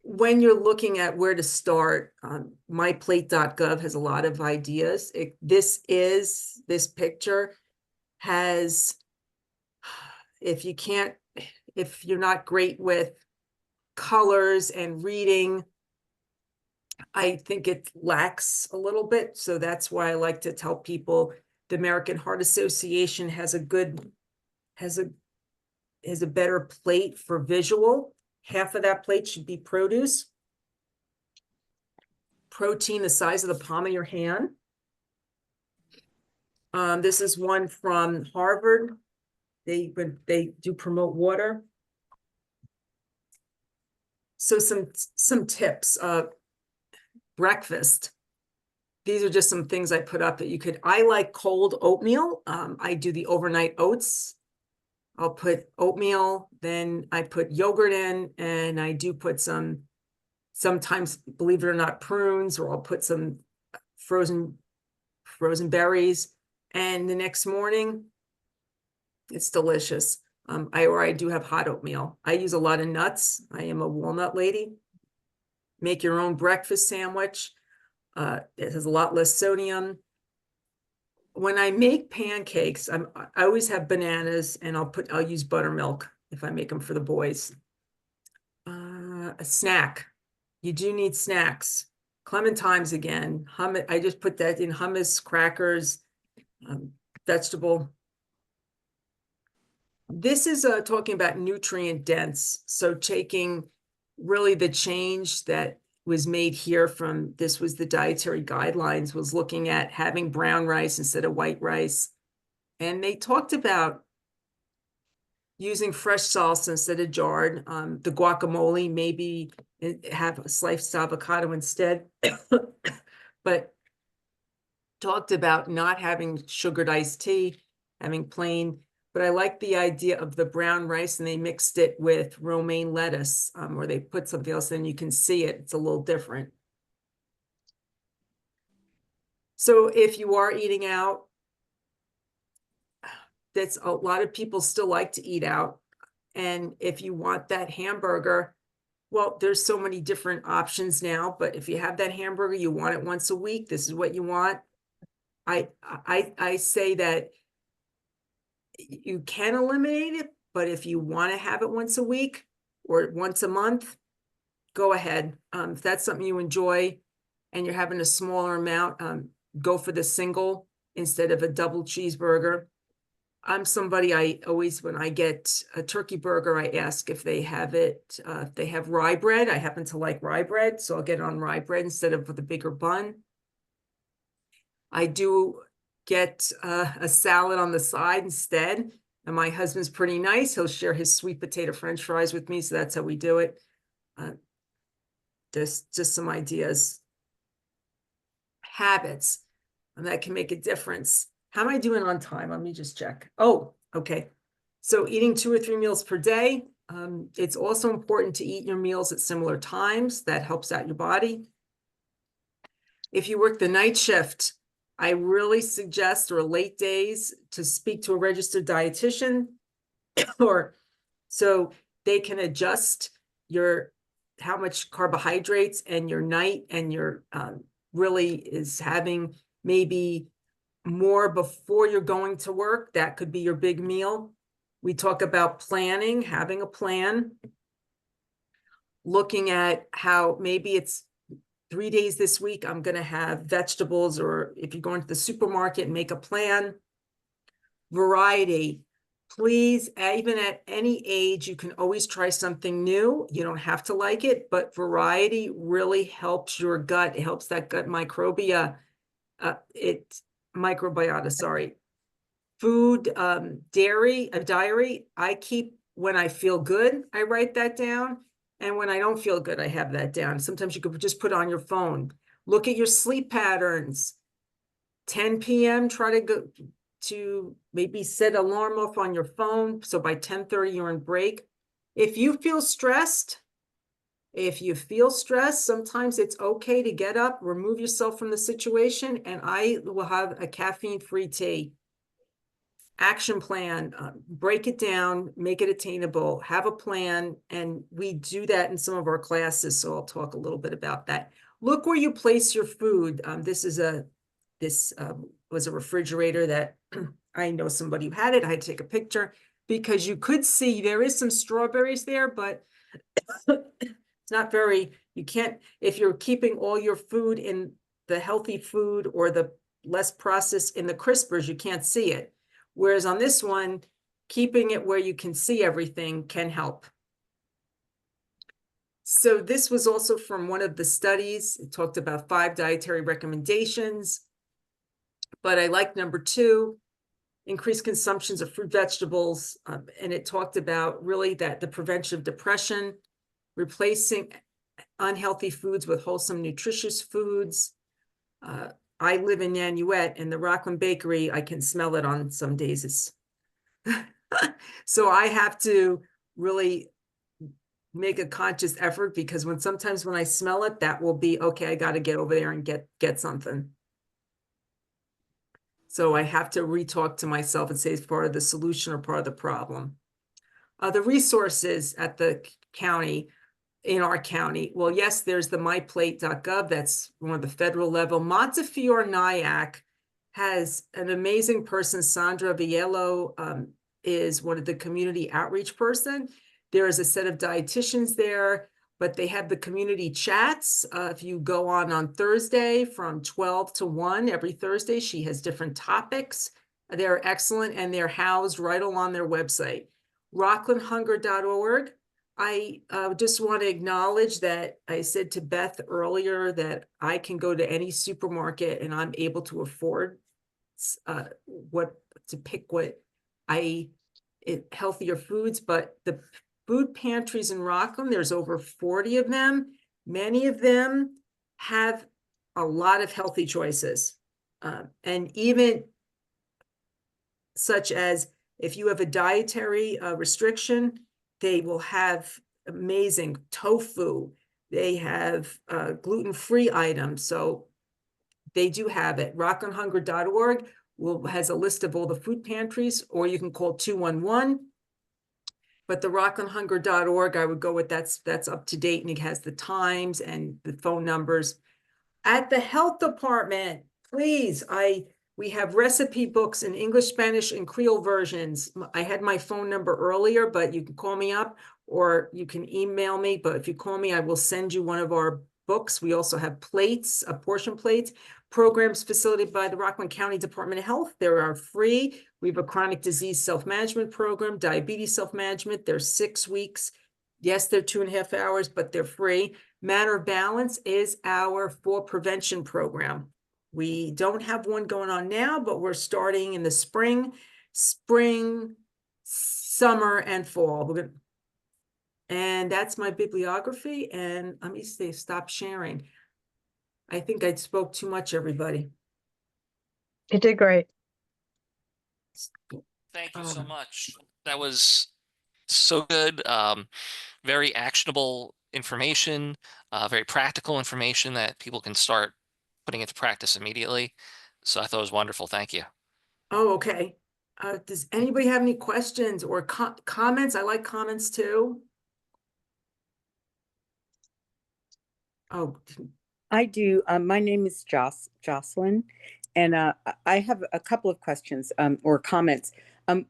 B: When you're looking at where to start, myplate.gov has a lot of ideas. This picture has, if you're not great with colors and reading, I think it lacks a little bit. So that's why I like to tell people the American Heart Association has a better plate for visual. Half of that plate should be produce. Protein the size of the palm of your hand. This is one from Harvard. They do promote water. So some tips. Breakfast. These are just some things I put up that you could. I like cold oatmeal. I do the overnight oats. I'll put oatmeal, then I put yogurt in, and I do put sometimes, believe it or not, prunes, or I'll put some frozen berries. And the next morning, it's delicious. I do have hot oatmeal. I use a lot of nuts. I am a walnut lady. Make your own breakfast sandwich. It has a lot less sodium. When I make pancakes, I always have bananas, and I'll use buttermilk if I make them for the boys. A snack. You do need snacks. Clementines again. Hummus. I just put that in hummus, crackers, vegetable. This is talking about nutrient dense. So taking really the change that was made here from, this was the dietary guidelines, was looking at having brown rice instead of white rice. And they talked about using fresh salsa instead of jarred. The guacamole, maybe have a sliced avocado instead. But talked about not having sugared iced tea, having plain. But I like the idea of the brown rice, and they mixed it with romaine lettuce, or they put something else in. You can see it. It's a little different. So if you are eating out, that's a lot of people still like to eat out. And if you want that hamburger, well, there's so many different options now, but if you have that hamburger, you want it once a week, this is what you want. I say that you can eliminate it, but if you want to have it once a week or once a month, go ahead. If that's something you enjoy and you're having a smaller amount, go for the single instead of a double cheeseburger. I'm somebody, I always, when I get a turkey burger, I ask if they have it, if they have rye bread. I happen to like rye bread, so I'll get it on rye bread instead of with a bigger bun. I do get a salad on the side instead. And my husband's pretty nice. He'll share his sweet potato French fries with me. So that's how we do it. Just some ideas. Habits, and that can make a difference. How am I doing on time? Let me just check. Oh, okay. So eating 2 or 3 meals per day. It's also important to eat your meals at similar times. That helps out your body. If you work the night shift, I really suggest, or late days, to speak to a registered dietitian or so they can adjust how much carbohydrates and your night and your really is having maybe more before you're going to work. That could be your big meal. We talk about planning, having a plan, looking at how maybe it's 3 days this week, I'm going to have vegetables, or if you're going to the supermarket, make a plan. Variety. Please, even at any age, you can always try something new. You don't have to like it, but variety really helps your gut. It helps that gut microbiota, sorry. Food, diary, I keep when I feel good, I write that down. And when I don't feel good, I have that down. Sometimes you could just put on your phone. Look at your sleep patterns. 10 p.m., try to go to maybe set alarm off on your phone. So by 10:30, you're in break. If you feel stressed, sometimes it's okay to get up, remove yourself from the situation, and I will have a caffeine-free tea. Action plan, break it down, make it attainable, have a plan, and we do that in some of our classes, so I'll talk a little bit about that. Look where you place your food. This was a refrigerator that I know somebody who had it. I had to take a picture because you could see there is some strawberries there, but it's not very, you can't, if you're keeping all your food in the healthy food or the less processed in the crispers, you can't see it. Whereas on this one, keeping it where you can see everything can help. So this was also from one of the studies. It talked about 5 dietary recommendations, but I like number 2, increased consumptions of fruit, vegetables. And it talked about really that the prevention of depression, replacing unhealthy foods with wholesome, nutritious foods. I live in Nanuet, and the Rockland Bakery, I can smell it on some days. So I have to really make a conscious effort, because sometimes when I smell it, that will be, okay, I got to get over there and get something. So I have to re-talk to myself and say it's part of the solution or part of the problem. The resources at the county, in our county. Well, yes, there's the myplate.gov. That's one of the federal level. Montefiore Nyack has an amazing person. Sandra Viello is one of the community outreach person. There is a set of dietitians there, but they have the community chats. If you go on Thursday from 12 to 1 every Thursday, she has different topics. They're excellent, and they're housed right along their website. Rocklandhunger.org. I just want to acknowledge that I said to Beth earlier that I can go to any supermarket and I'm able to afford healthier foods, but the food pantries in Rockland, there's over 40 of them. Many of them have a lot of healthy choices. And even such as if you have a dietary restriction, they will have amazing tofu. They have gluten-free items. So they do have it. Rocklandhunger.org has a list of all the food pantries, or you can call 211. But the rocklandhunger.org, I would go with that's up to date, and it has the times and the phone numbers. At the health department, please, we have recipe books in English, Spanish, and Creole versions. I had my phone number earlier, but you can call me up or you can email me. But if you call me, I will send you one of our books. We also have plates, portion plates, programs facilitated by the Rockland County Department of Health. They are free. We have a chronic disease self-management program, diabetes self-management. They're 6 weeks. Yes, they're 2.5 hours, but they're free. Matter of Balance is our fall prevention program. We don't have one going on now, but we're starting in the spring, summer, and fall. And that's my bibliography. And let me stop sharing. I think I spoke too much, everybody.
C: You did great.
A: Thank you so much. That was so good. Very actionable information, very practical information that people can start putting into practice immediately. So I thought it was wonderful. Thank you.
B: Oh, okay. Does anybody have any questions or comments? I like comments too. Oh,
D: I do. My name is Jocelyn, and I have a couple of questions or comments.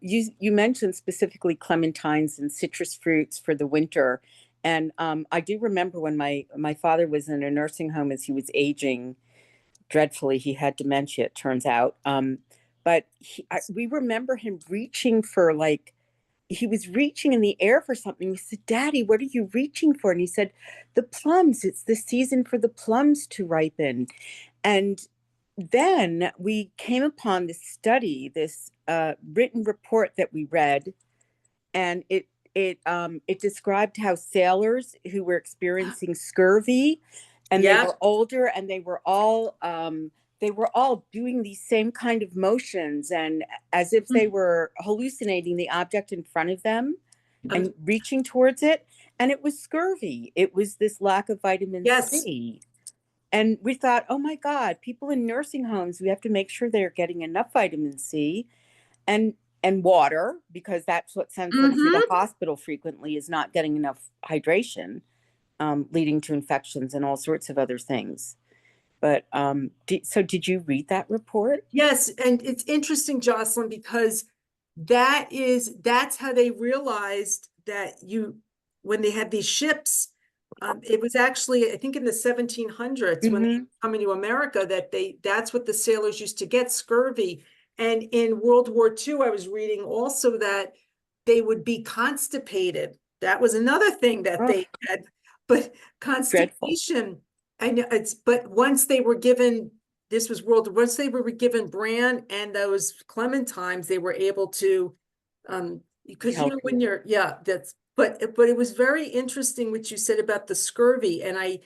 D: You mentioned specifically clementines and citrus fruits for the winter, and I do remember when my father was in a nursing home as he was aging dreadfully. He had dementia, it turns out. But we remember him reaching for like he was reaching in the air for something. We said, "Daddy, what are you reaching for?" And he said, "The plums. It's the season for the plums to ripen." And then we came upon this study, this written report that we read, and it described how sailors who were experiencing scurvy, and they
B: yeah.
D: were older, and they were all doing these same kind of motions, and as if they were hallucinating the object in front of them and reaching towards it. And it was scurvy. It was this lack of vitamin
B: Yes.
D: C. And we thought, oh my God, people in nursing homes, we have to make sure they're getting enough vitamin C and water, because that's what sends them to the hospital frequently, is not getting enough hydration, leading to infections and all sorts of other things. But so did you read that report?
B: Yes, and it's interesting, Jocelyn, because that's how they realized that when they had these ships, it was actually, I think in the 1700s when they were coming to America, that's what the sailors used to get, scurvy. And in World War II, I was reading also that they would be constipated. That was another thing that
D: Oh,
B: they had, but
D: dreadful.
B: constipation. I know but once they were given, once they were given bran and those clementines, they were able to, because when
D: Healthy.
B: you're, yeah, but it was very interesting what you said about the scurvy. And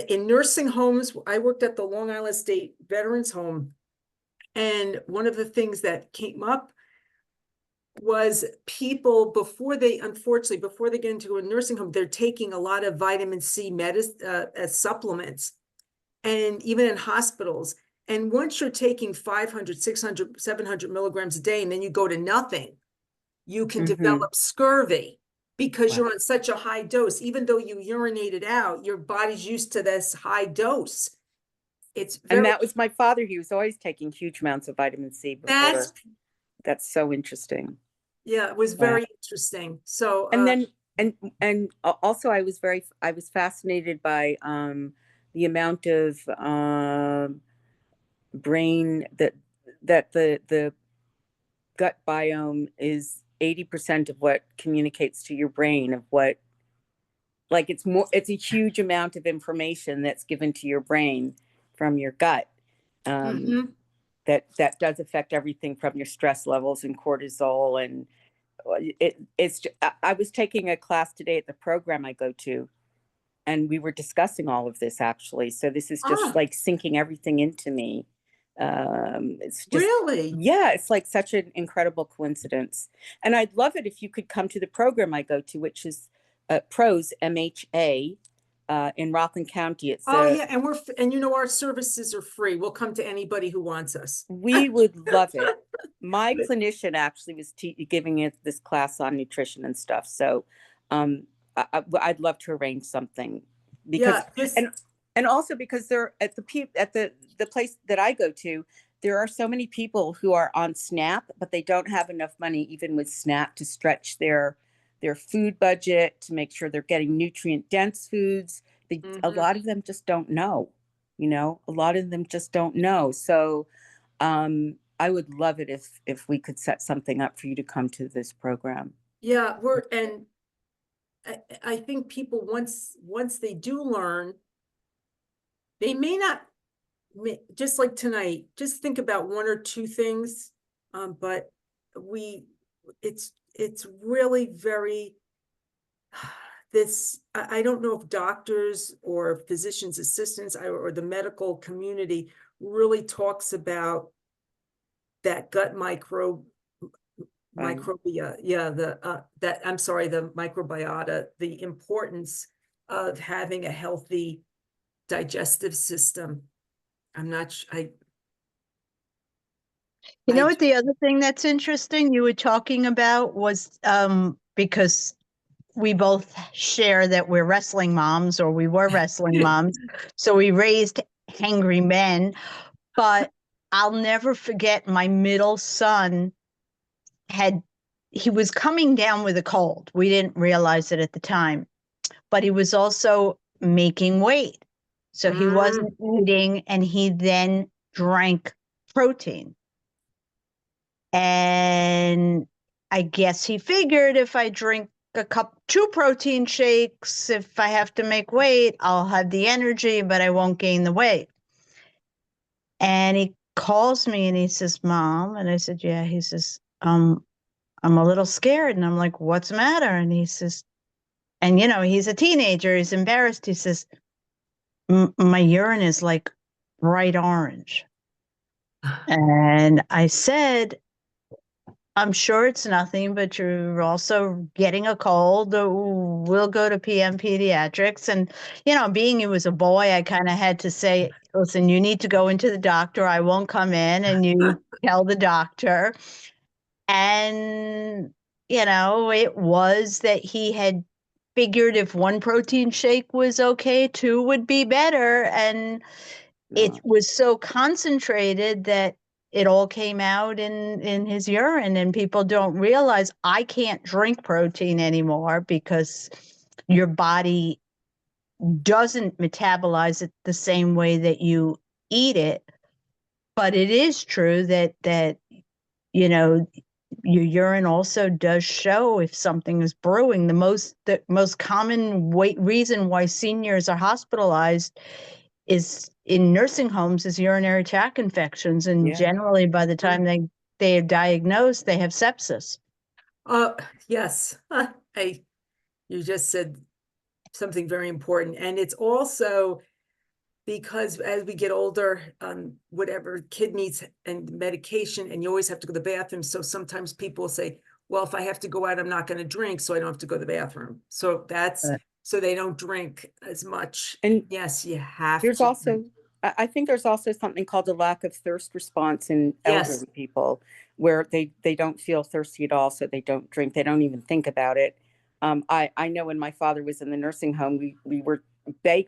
B: in nursing homes, I worked at the Long Island State Veterans Home. And one of the things that came up was people, unfortunately, before they get into a nursing home, they're taking a lot of vitamin C as supplements, and even in hospitals. And once you're taking 500, 600, 700 milligrams a day, and then you go to nothing, you can develop scurvy because you're on such a high dose. Even though you urinate it out, your body's used to this high dose.
D: And that was my father. He was always taking huge amounts of vitamin C before. That's so interesting.
B: Yeah, it was very interesting. So,
D: and then, and also I was fascinated by, the amount of, brain that the gut biome is 80% of what communicates to your brain, of what, like, it's a huge amount of information that's given to your brain from your gut. That does affect everything from your stress levels and cortisol. And I was taking a class today at the program I go to, and we were discussing all of this actually. So this is just like sinking everything into me. It's just,
B: really,
D: yeah, it's like such an incredible coincidence. And I'd love it if you could come to the program I go to, which is PROS, MHA, in Rockland County. It's
B: yeah, and our services are free. We'll come to anybody who wants us.
D: We would love it. My clinician actually was giving it this class on nutrition and stuff. So I'd love to arrange something, because and also because they're at the place that I go to, there are so many people who are on SNAP, but they don't have enough money even with SNAP to stretch their food budget, to make sure they're getting nutrient dense foods. A lot of them just don't know, a lot of them just don't know. So I would love it if we could set something up for you to come to this program.
B: Yeah, I think people, once they do learn, they may not, just like tonight, just think about one or two things. But it's really very, I don't know if doctors or physicians' assistants or the medical community really talks about that gut microbe microbiota, yeah, the microbiota, the importance of having a healthy digestive system. I'm not,
C: You know
B: I,
C: what, the other thing that's interesting you were talking about was, because we both share that we're wrestling moms, or we were wrestling moms. So we raised hangry men, but I'll never forget my middle son he was coming down with a cold. We didn't realize it at the time, but he was also making weight. So he wasn't eating, and he then drank protein. And I guess he figured if I drink two protein shakes, if I have to make weight, I'll have the energy, but I won't gain the weight. And he calls me and he says, Mom, and I said, yeah. He says, I'm a little scared. And I'm like, what's the matter? And he says, and you know, he's a teenager, he's embarrassed. He says, my urine is like bright orange. And I said, I'm sure it's nothing, but you're also getting a cold. We'll go to PM Pediatrics. And, you know, being he was a boy, I kind of had to say, listen, you need to go into the doctor. I won't come in. And you tell the doctor. And, you know, it was that he had figured if one protein shake was okay, two would be better. And it was so concentrated that it all came out in his urine. And people don't realize I can't drink protein anymore because your body doesn't metabolize it the same way that you eat it. But it is true that you know, your urine also does show if something is brewing. The most common reason why seniors are hospitalized is in nursing homes is urinary tract infections, and generally by the time they are diagnosed, they have sepsis.
B: yes, you just said something very important. And it's also because as we get older, whatever kid needs and medication, and you always have to go to the bathroom. So sometimes people say, well, if I have to go out, I'm not going to drink, so I don't have to go to the bathroom. So that's, so they don't drink as much.
D: And
B: yes, you have
D: there's
B: to.
D: also, I think there's also something called a lack of thirst response in elderly people, where they don't feel thirsty at all, so they don't drink. They don't even think about it. I know when my father was in the nursing home, we were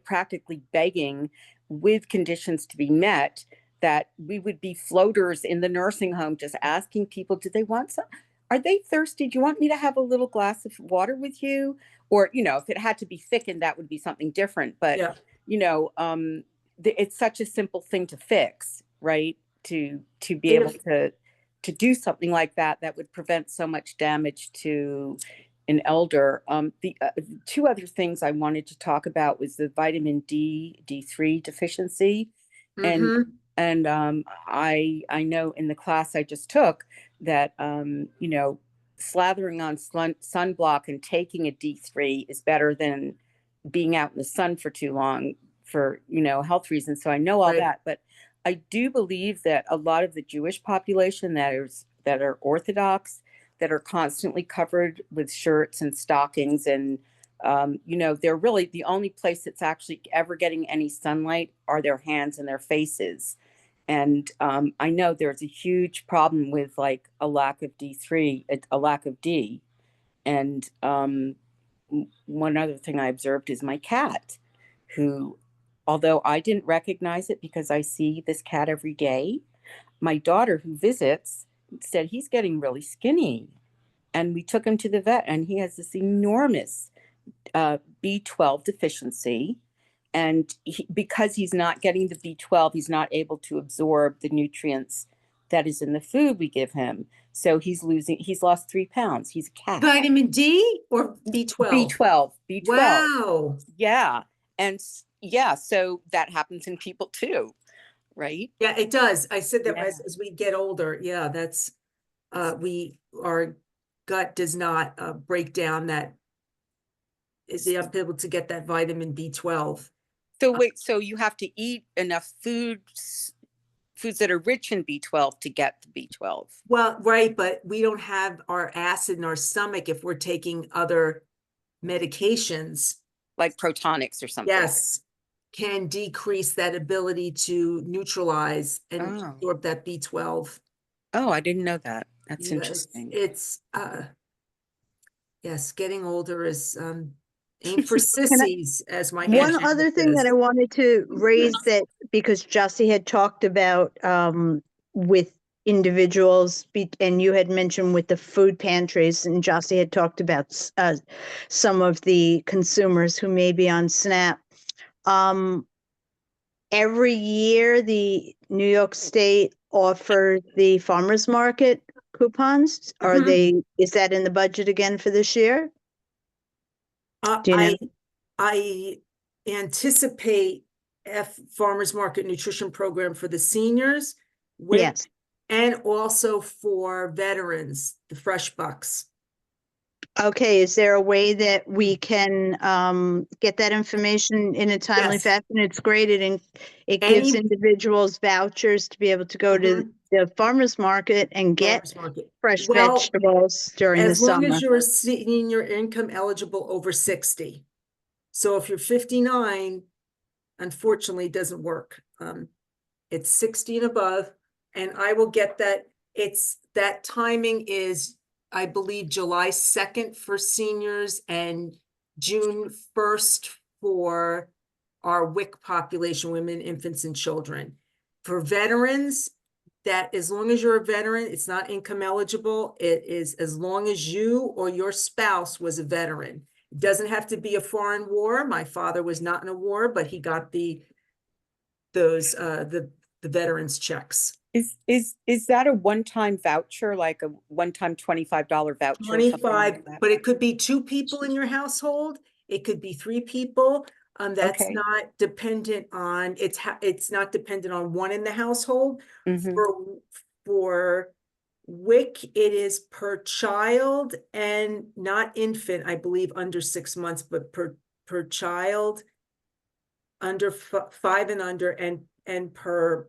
D: practically begging with conditions to be met that we would be floaters in the nursing home, just asking people, do they want some? Are they thirsty? Do you want me to have a little glass of water with you? Or, you know, if it had to be thickened, that would be something different. But, you know, it's such a simple thing to fix, right? To be able to do something like that would prevent so much damage to an elder. The two other things I wanted to talk about was the vitamin D3 deficiency. And I know in the class I just took that, you know, slathering on sunblock and taking a D3 is better than being out in the sun for too long for, you know, health reasons. So I know all that, but I do believe that a lot of the Jewish population that are Orthodox, that are constantly covered with shirts and stockings, and you know, they're really the only place that's actually ever getting any sunlight are their hands and their faces. And I know there's a huge problem with like a lack of D3, a lack of D. And one other thing I observed is my cat, who, although I didn't recognize it because I see this cat every day, my daughter who visits said he's getting really skinny. And we took him to the vet, and he has this enormous B12 deficiency. And because he's not getting the B12, he's not able to absorb the nutrients that is in the food we give him. So he's lost 3 pounds. He's a cat.
B: Vitamin D or B12?
D: B12.
B: Wow.
D: Yeah. And yeah, so that happens in people too, right?
B: Yeah, it does. I said that as we get older. Yeah, that's, our gut does not break down that, is able to get that vitamin B12.
D: So wait, so you have to eat enough food foods that are rich in B12 to get the B12.
B: Well, right, but we don't have our acid in our stomach if we're taking other medications.
D: Like protonics or something.
B: Yes, can decrease that ability to neutralize and
D: Oh.
B: absorb that B12.
D: Oh, I didn't know that. That's
B: Yes,
D: interesting.
B: it's yes, getting older is ain't for
C: I-
B: sissies, as my
C: One
B: aunt
C: other thing that
B: says.
C: I wanted to raise that because Jussie had talked about with individuals and you had mentioned with the food pantries and Jussie had talked about some of the consumers who may be on SNAP. Every year, the New York State offers the farmers market coupons. Is that in the budget again for this year? Do you know?
B: I anticipate farmers market nutrition program for the seniors
C: Yes.
B: and also for veterans, the Fresh Bucks.
C: Okay, is there a way that we can get that information in a timely
B: Yes.
C: fashion? It's great. It gives
B: Any-
C: individuals vouchers to be able to go to the farmers market and get
B: Farmers market.
C: fresh
B: Well,
C: vegetables during the
B: as long
C: summer.
B: as you're a senior income eligible over 60. So if you're 59, unfortunately, it doesn't work. It's 60 and above, and I will get that. That timing is, I believe, July 2nd for seniors and June 1st for our WIC population, women, infants, and children. For veterans, that as long as you're a veteran, it's not income eligible. It is as long as you or your spouse was a veteran. It doesn't have to be a foreign war. My father was not in a war, but he got the veterans checks.
D: Is that a one-time voucher, like a one-time $25 voucher?
B: 25, but it could be 2 people in your household. It could be 3 people. That's
D: Okay.
B: not dependent on, it's not dependent on one in the household.
D: Mhm.
B: For WIC, it is per child and not infant, I believe, under 6 months, but per child under 5 and under, and per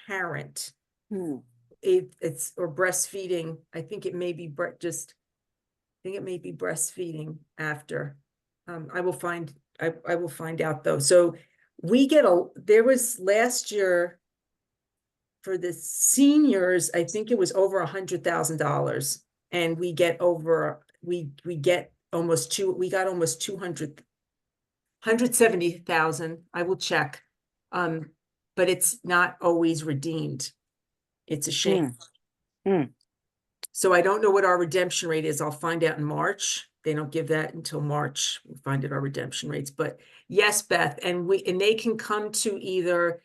B: parent.
D: Hmm.
B: It's or breastfeeding. I think it may be breastfeeding after. I will find out though. So there was last year for the seniors, I think it was over $100,000, and we got almost 170,000. I will check. But it's not always redeemed. It's a shame. So I don't know what our redemption rate is. I'll find out in March. They don't give that until March. We'll find out our redemption rates. But yes, Beth, and they can come to either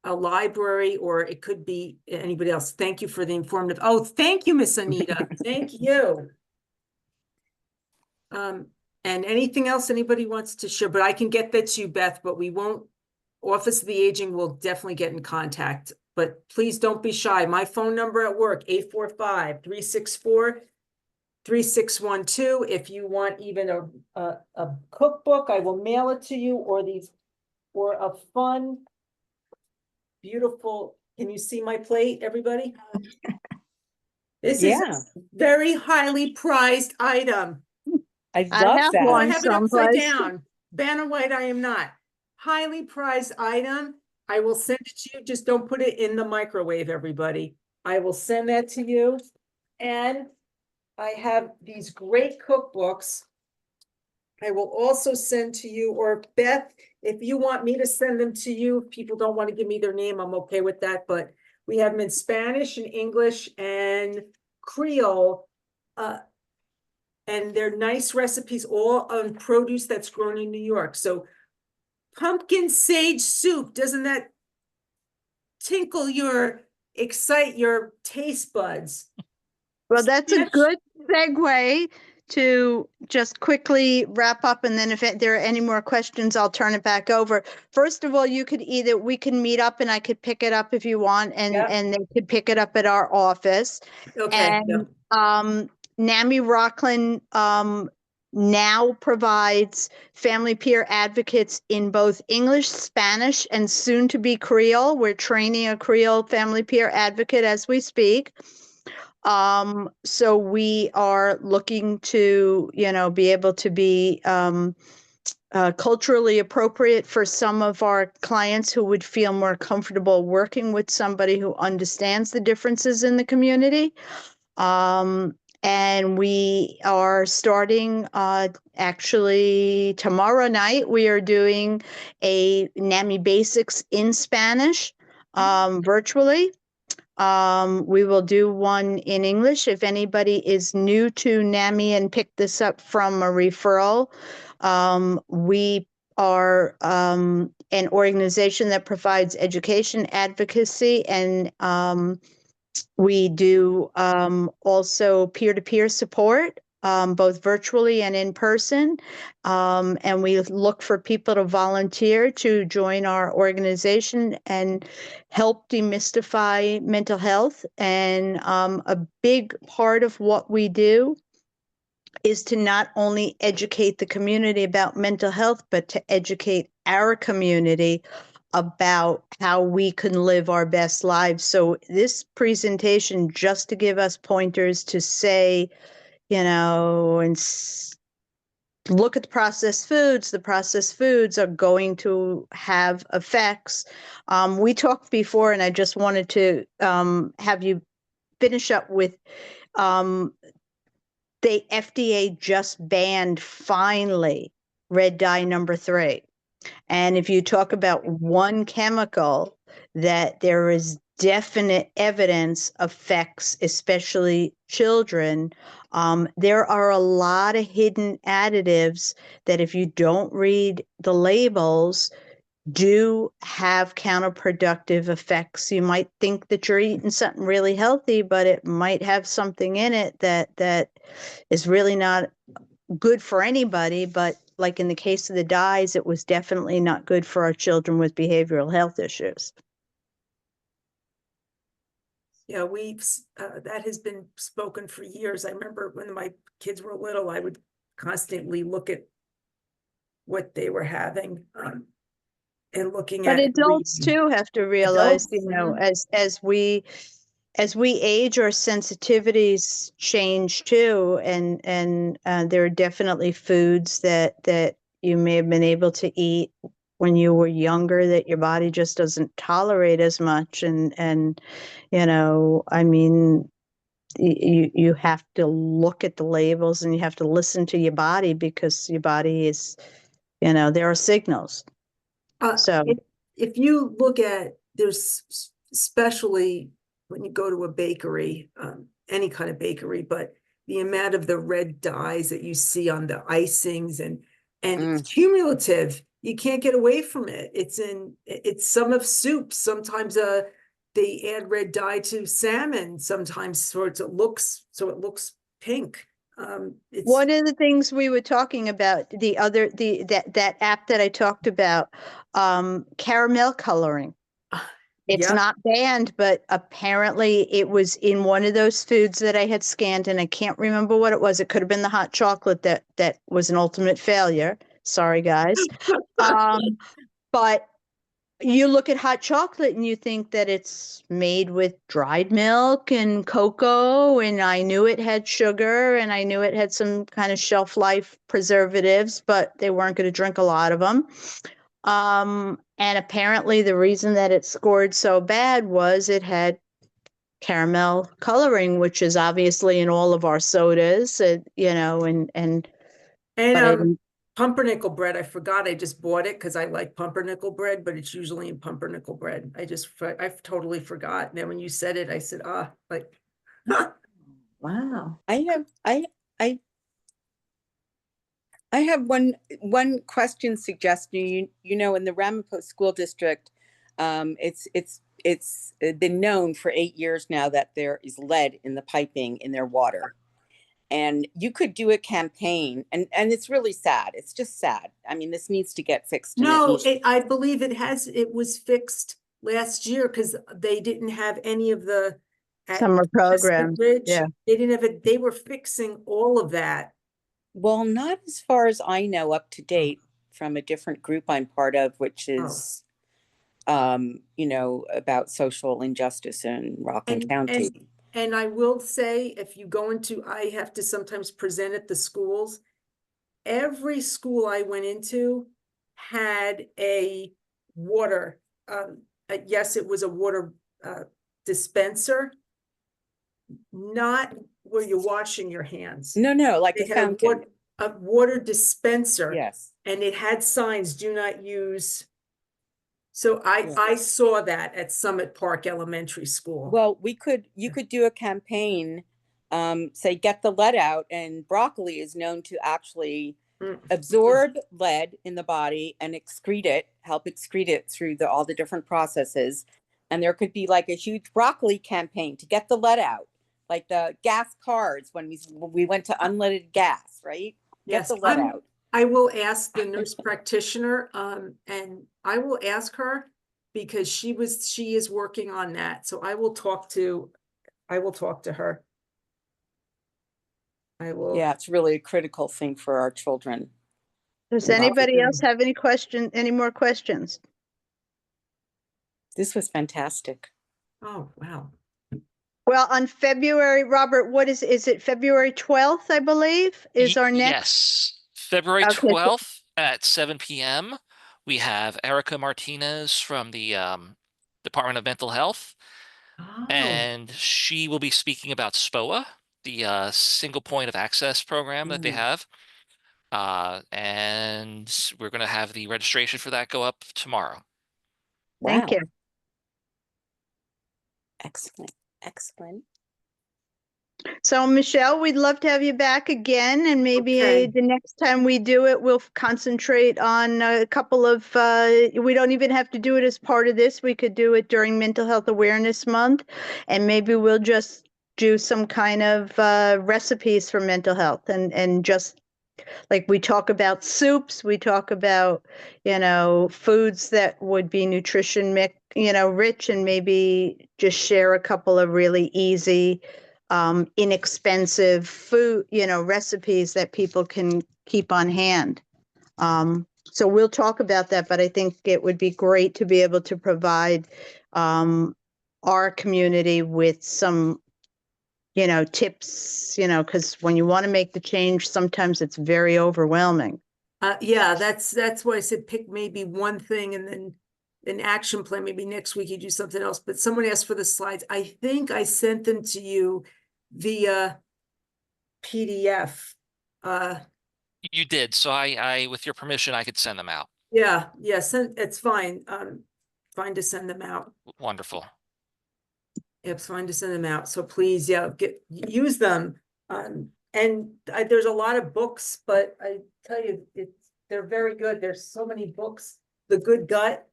B: a library or it could be anybody else. Thank you for the informative. Oh, thank you, Miss Anita. Thank you. And anything else anybody wants to share, but I can get that to you, Beth, but we won't. Office of the Aging will definitely get in contact, but please don't be shy. My phone number at work, 845-364-3612. If you want even a cookbook, I will mail it to you, or a fun, beautiful, can you see my plate, everybody? This is a very highly prized item.
D: I love
C: have
D: that.
B: Oh, I
C: one
B: have it upside
C: someplace.
B: down. Banner White, I am not. Highly prized item. I will send it to you. Just don't put it in the microwave, everybody. I will send that to you. And I have these great cookbooks. I will also send to you, or Beth, if you want me to send them to you, if people don't want to give me their name, I'm okay with that. But we have them in Spanish and English and Creole. And they're nice recipes, all on produce that's grown in New York. So pumpkin sage soup, doesn't that excite your taste buds?
C: Well, that's a
B: Spinach-
C: good segue to just quickly wrap up. And then if there are any more questions, I'll turn it back over. First of all, we can meet up and I could pick it up if you want, and they could pick it up at our office.
B: Okay.
C: And NAMI Rockland now provides family peer advocates in both English, Spanish, and soon to be Creole. We're training a Creole family peer advocate as we speak. So we are looking to, be able to be culturally appropriate for some of our clients who would feel more comfortable working with somebody who understands the differences in the community. And we are starting, actually tomorrow night, we are doing a NAMI Basics in Spanish, virtually. We will do one in English. If anybody is new to NAMI and picked this up from a referral, we are an organization that provides education, advocacy, and we do also peer-to-peer support, both virtually and in person. And we look for people to volunteer to join our organization and help demystify mental health. And a big part of what we do is to not only educate the community about mental health, but to educate our community about how we can live our best lives. So this presentation, just to give us pointers to say, and look at the processed foods are going to have effects. We talked before, and I just wanted to have you finish up with, the FDA just banned, finally, red dye number 3. And if you talk about one chemical that there is definite evidence affects, especially children, there are a lot of hidden additives that if you don't read the labels, do have counterproductive effects. You might think that you're eating something really healthy, but it might have something in it that is really not good for anybody. But like in the case of the dyes, it was definitely not good for our children with behavioral health issues.
B: Yeah, that has been spoken for years. I remember when my kids were little, I would constantly look at what they were having, and looking
C: But
B: at
C: adults too have to realize,
B: Adults,
C: as we age, our sensitivities change too, and there are definitely foods that you may have been able to eat when you were younger that your body just doesn't tolerate as much, and I mean, you have to look at the labels and you have to listen to your body, because your body is, there are signals. So
B: if you look at, there's especially when you go to a bakery, any kind of bakery, but the amount of the red dyes that you see on the icings and it's cumulative. You can't get away from it. It's some of soups. Sometimes they add red dye to salmon. Sometimes so it looks pink. It's
C: one of the things we were talking about, that app that I talked about, caramel coloring. It's
B: yeah.
C: not banned, but apparently it was in one of those foods that I had scanned, and I can't remember what it was. It could have been the hot chocolate that was an ultimate failure. Sorry, guys. But you look at hot chocolate and you think that it's made with dried milk and cocoa, and I knew it had sugar and I knew it had some kind of shelf life preservatives, but they weren't going to drink a lot of them. And apparently the reason that it scored so bad was it had caramel coloring, which is obviously in all of our sodas, and but I didn't.
B: Pumpernickel bread. I forgot. I just bought it because I like pumpernickel bread, but it's usually in pumpernickel bread. I totally forgot. And then when you said it, I said,
C: Wow.
D: I have one question suggestion. In the Ramapo School District, it's been known for 8 years now that there is lead in the piping in their water, and you could do a campaign, and it's really sad. It's just sad. I mean, this needs to get fixed.
B: no, I believe it was fixed last year because they didn't have any of the
C: Summer program.
B: Bridge.
C: Yeah.
B: They didn't have it. They were fixing all of that
D: Well, not as far as I know, up to date from a different group I'm part of, which is, you know, about social injustice in Rockland County.
B: And I will say, if you go into, I have to sometimes present at the schools. Every school I went into had a water, yes, it was a water dispenser, not where you're washing your hands.
D: No, like
B: They
D: a
B: had
D: fountain.
B: a water dispenser.
D: Yes.
B: And it had signs, do not use. So
D: Yeah.
B: I saw that at Summit Park Elementary School.
D: Well, you could do a campaign, say get the lead out, and broccoli is known to actually absorb lead in the body and help excrete it through all the different processes. And there could be like a huge broccoli campaign to get the lead out, like the gas cars when we went to unleaded gas, right? Get
B: Yes,
D: the lead out.
B: I will ask the nurse practitioner, and I will ask her because she is working on that. So I will talk to her. I will.
D: Yeah, it's really a critical thing for our children.
C: Does anybody else have any more questions?
D: This was fantastic.
B: Oh, wow.
C: Well, on February, Robert, is it February 12th, I believe, is our next?
A: Yes, February
C: Okay.
A: 12th at 7 p.m. We have Erica Martinez from the Department of Mental Health,
B: Oh,
A: and she will be speaking about SPOA, the single point of access program that they have. And we're going to have the registration for that go up tomorrow.
C: Thank you.
D: Excellent. Excellent.
C: So Michelle, we'd love to have you back again, and maybe
B: Okay.
C: the next time we do it, we'll concentrate on a couple of, we don't even have to do it as part of this. We could do it during Mental Health Awareness Month, and maybe we'll just do some kind of recipes for mental health, and just like we talk about soups, we talk about, foods that would be nutrition rich, and maybe just share a couple of really easy, inexpensive food, recipes that people can keep on hand. So we'll talk about that, but I think it would be great to be able to provide our community with some tips, because when you want to make the change, sometimes it's very overwhelming.
B: Yeah, that's why I said pick maybe one thing and then an action plan. Maybe next week you do something else. But someone asked for the slides. I think I sent them to you via PDF.
A: You did, so I with your permission, I could send them out.
B: Yeah, it's fine. Fine to send them out.
A: Wonderful.
B: It's fine to send them out. So please, use them. And there's a lot of books, but I tell you, they're very good. There's so many books. The Good Gut,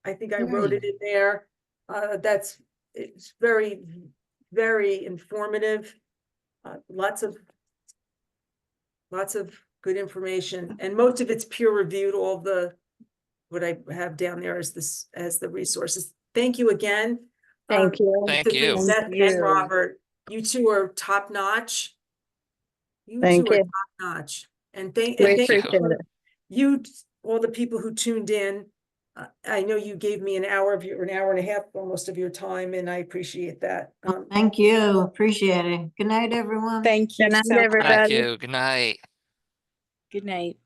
B: I think I wrote it in there. It's very, very informative. Lots of good information, and most of it's peer reviewed. What I have down there as the resources. Thank you again.
C: Thank you.
A: Thank you.
B: Seth and Robert, you two are top notch.
C: Thank you.
B: Top notch. And thank
C: We
A: you.
C: appreciate it.
B: you, all the people who tuned in. I know you gave me an hour and a half, almost of your time, and I appreciate that.
E: Thank you. Appreciate it. Good night, everyone.
D: Thank you
C: Good night,
D: so much.
C: everybody.
A: Thank you. Good night.
D: Good night.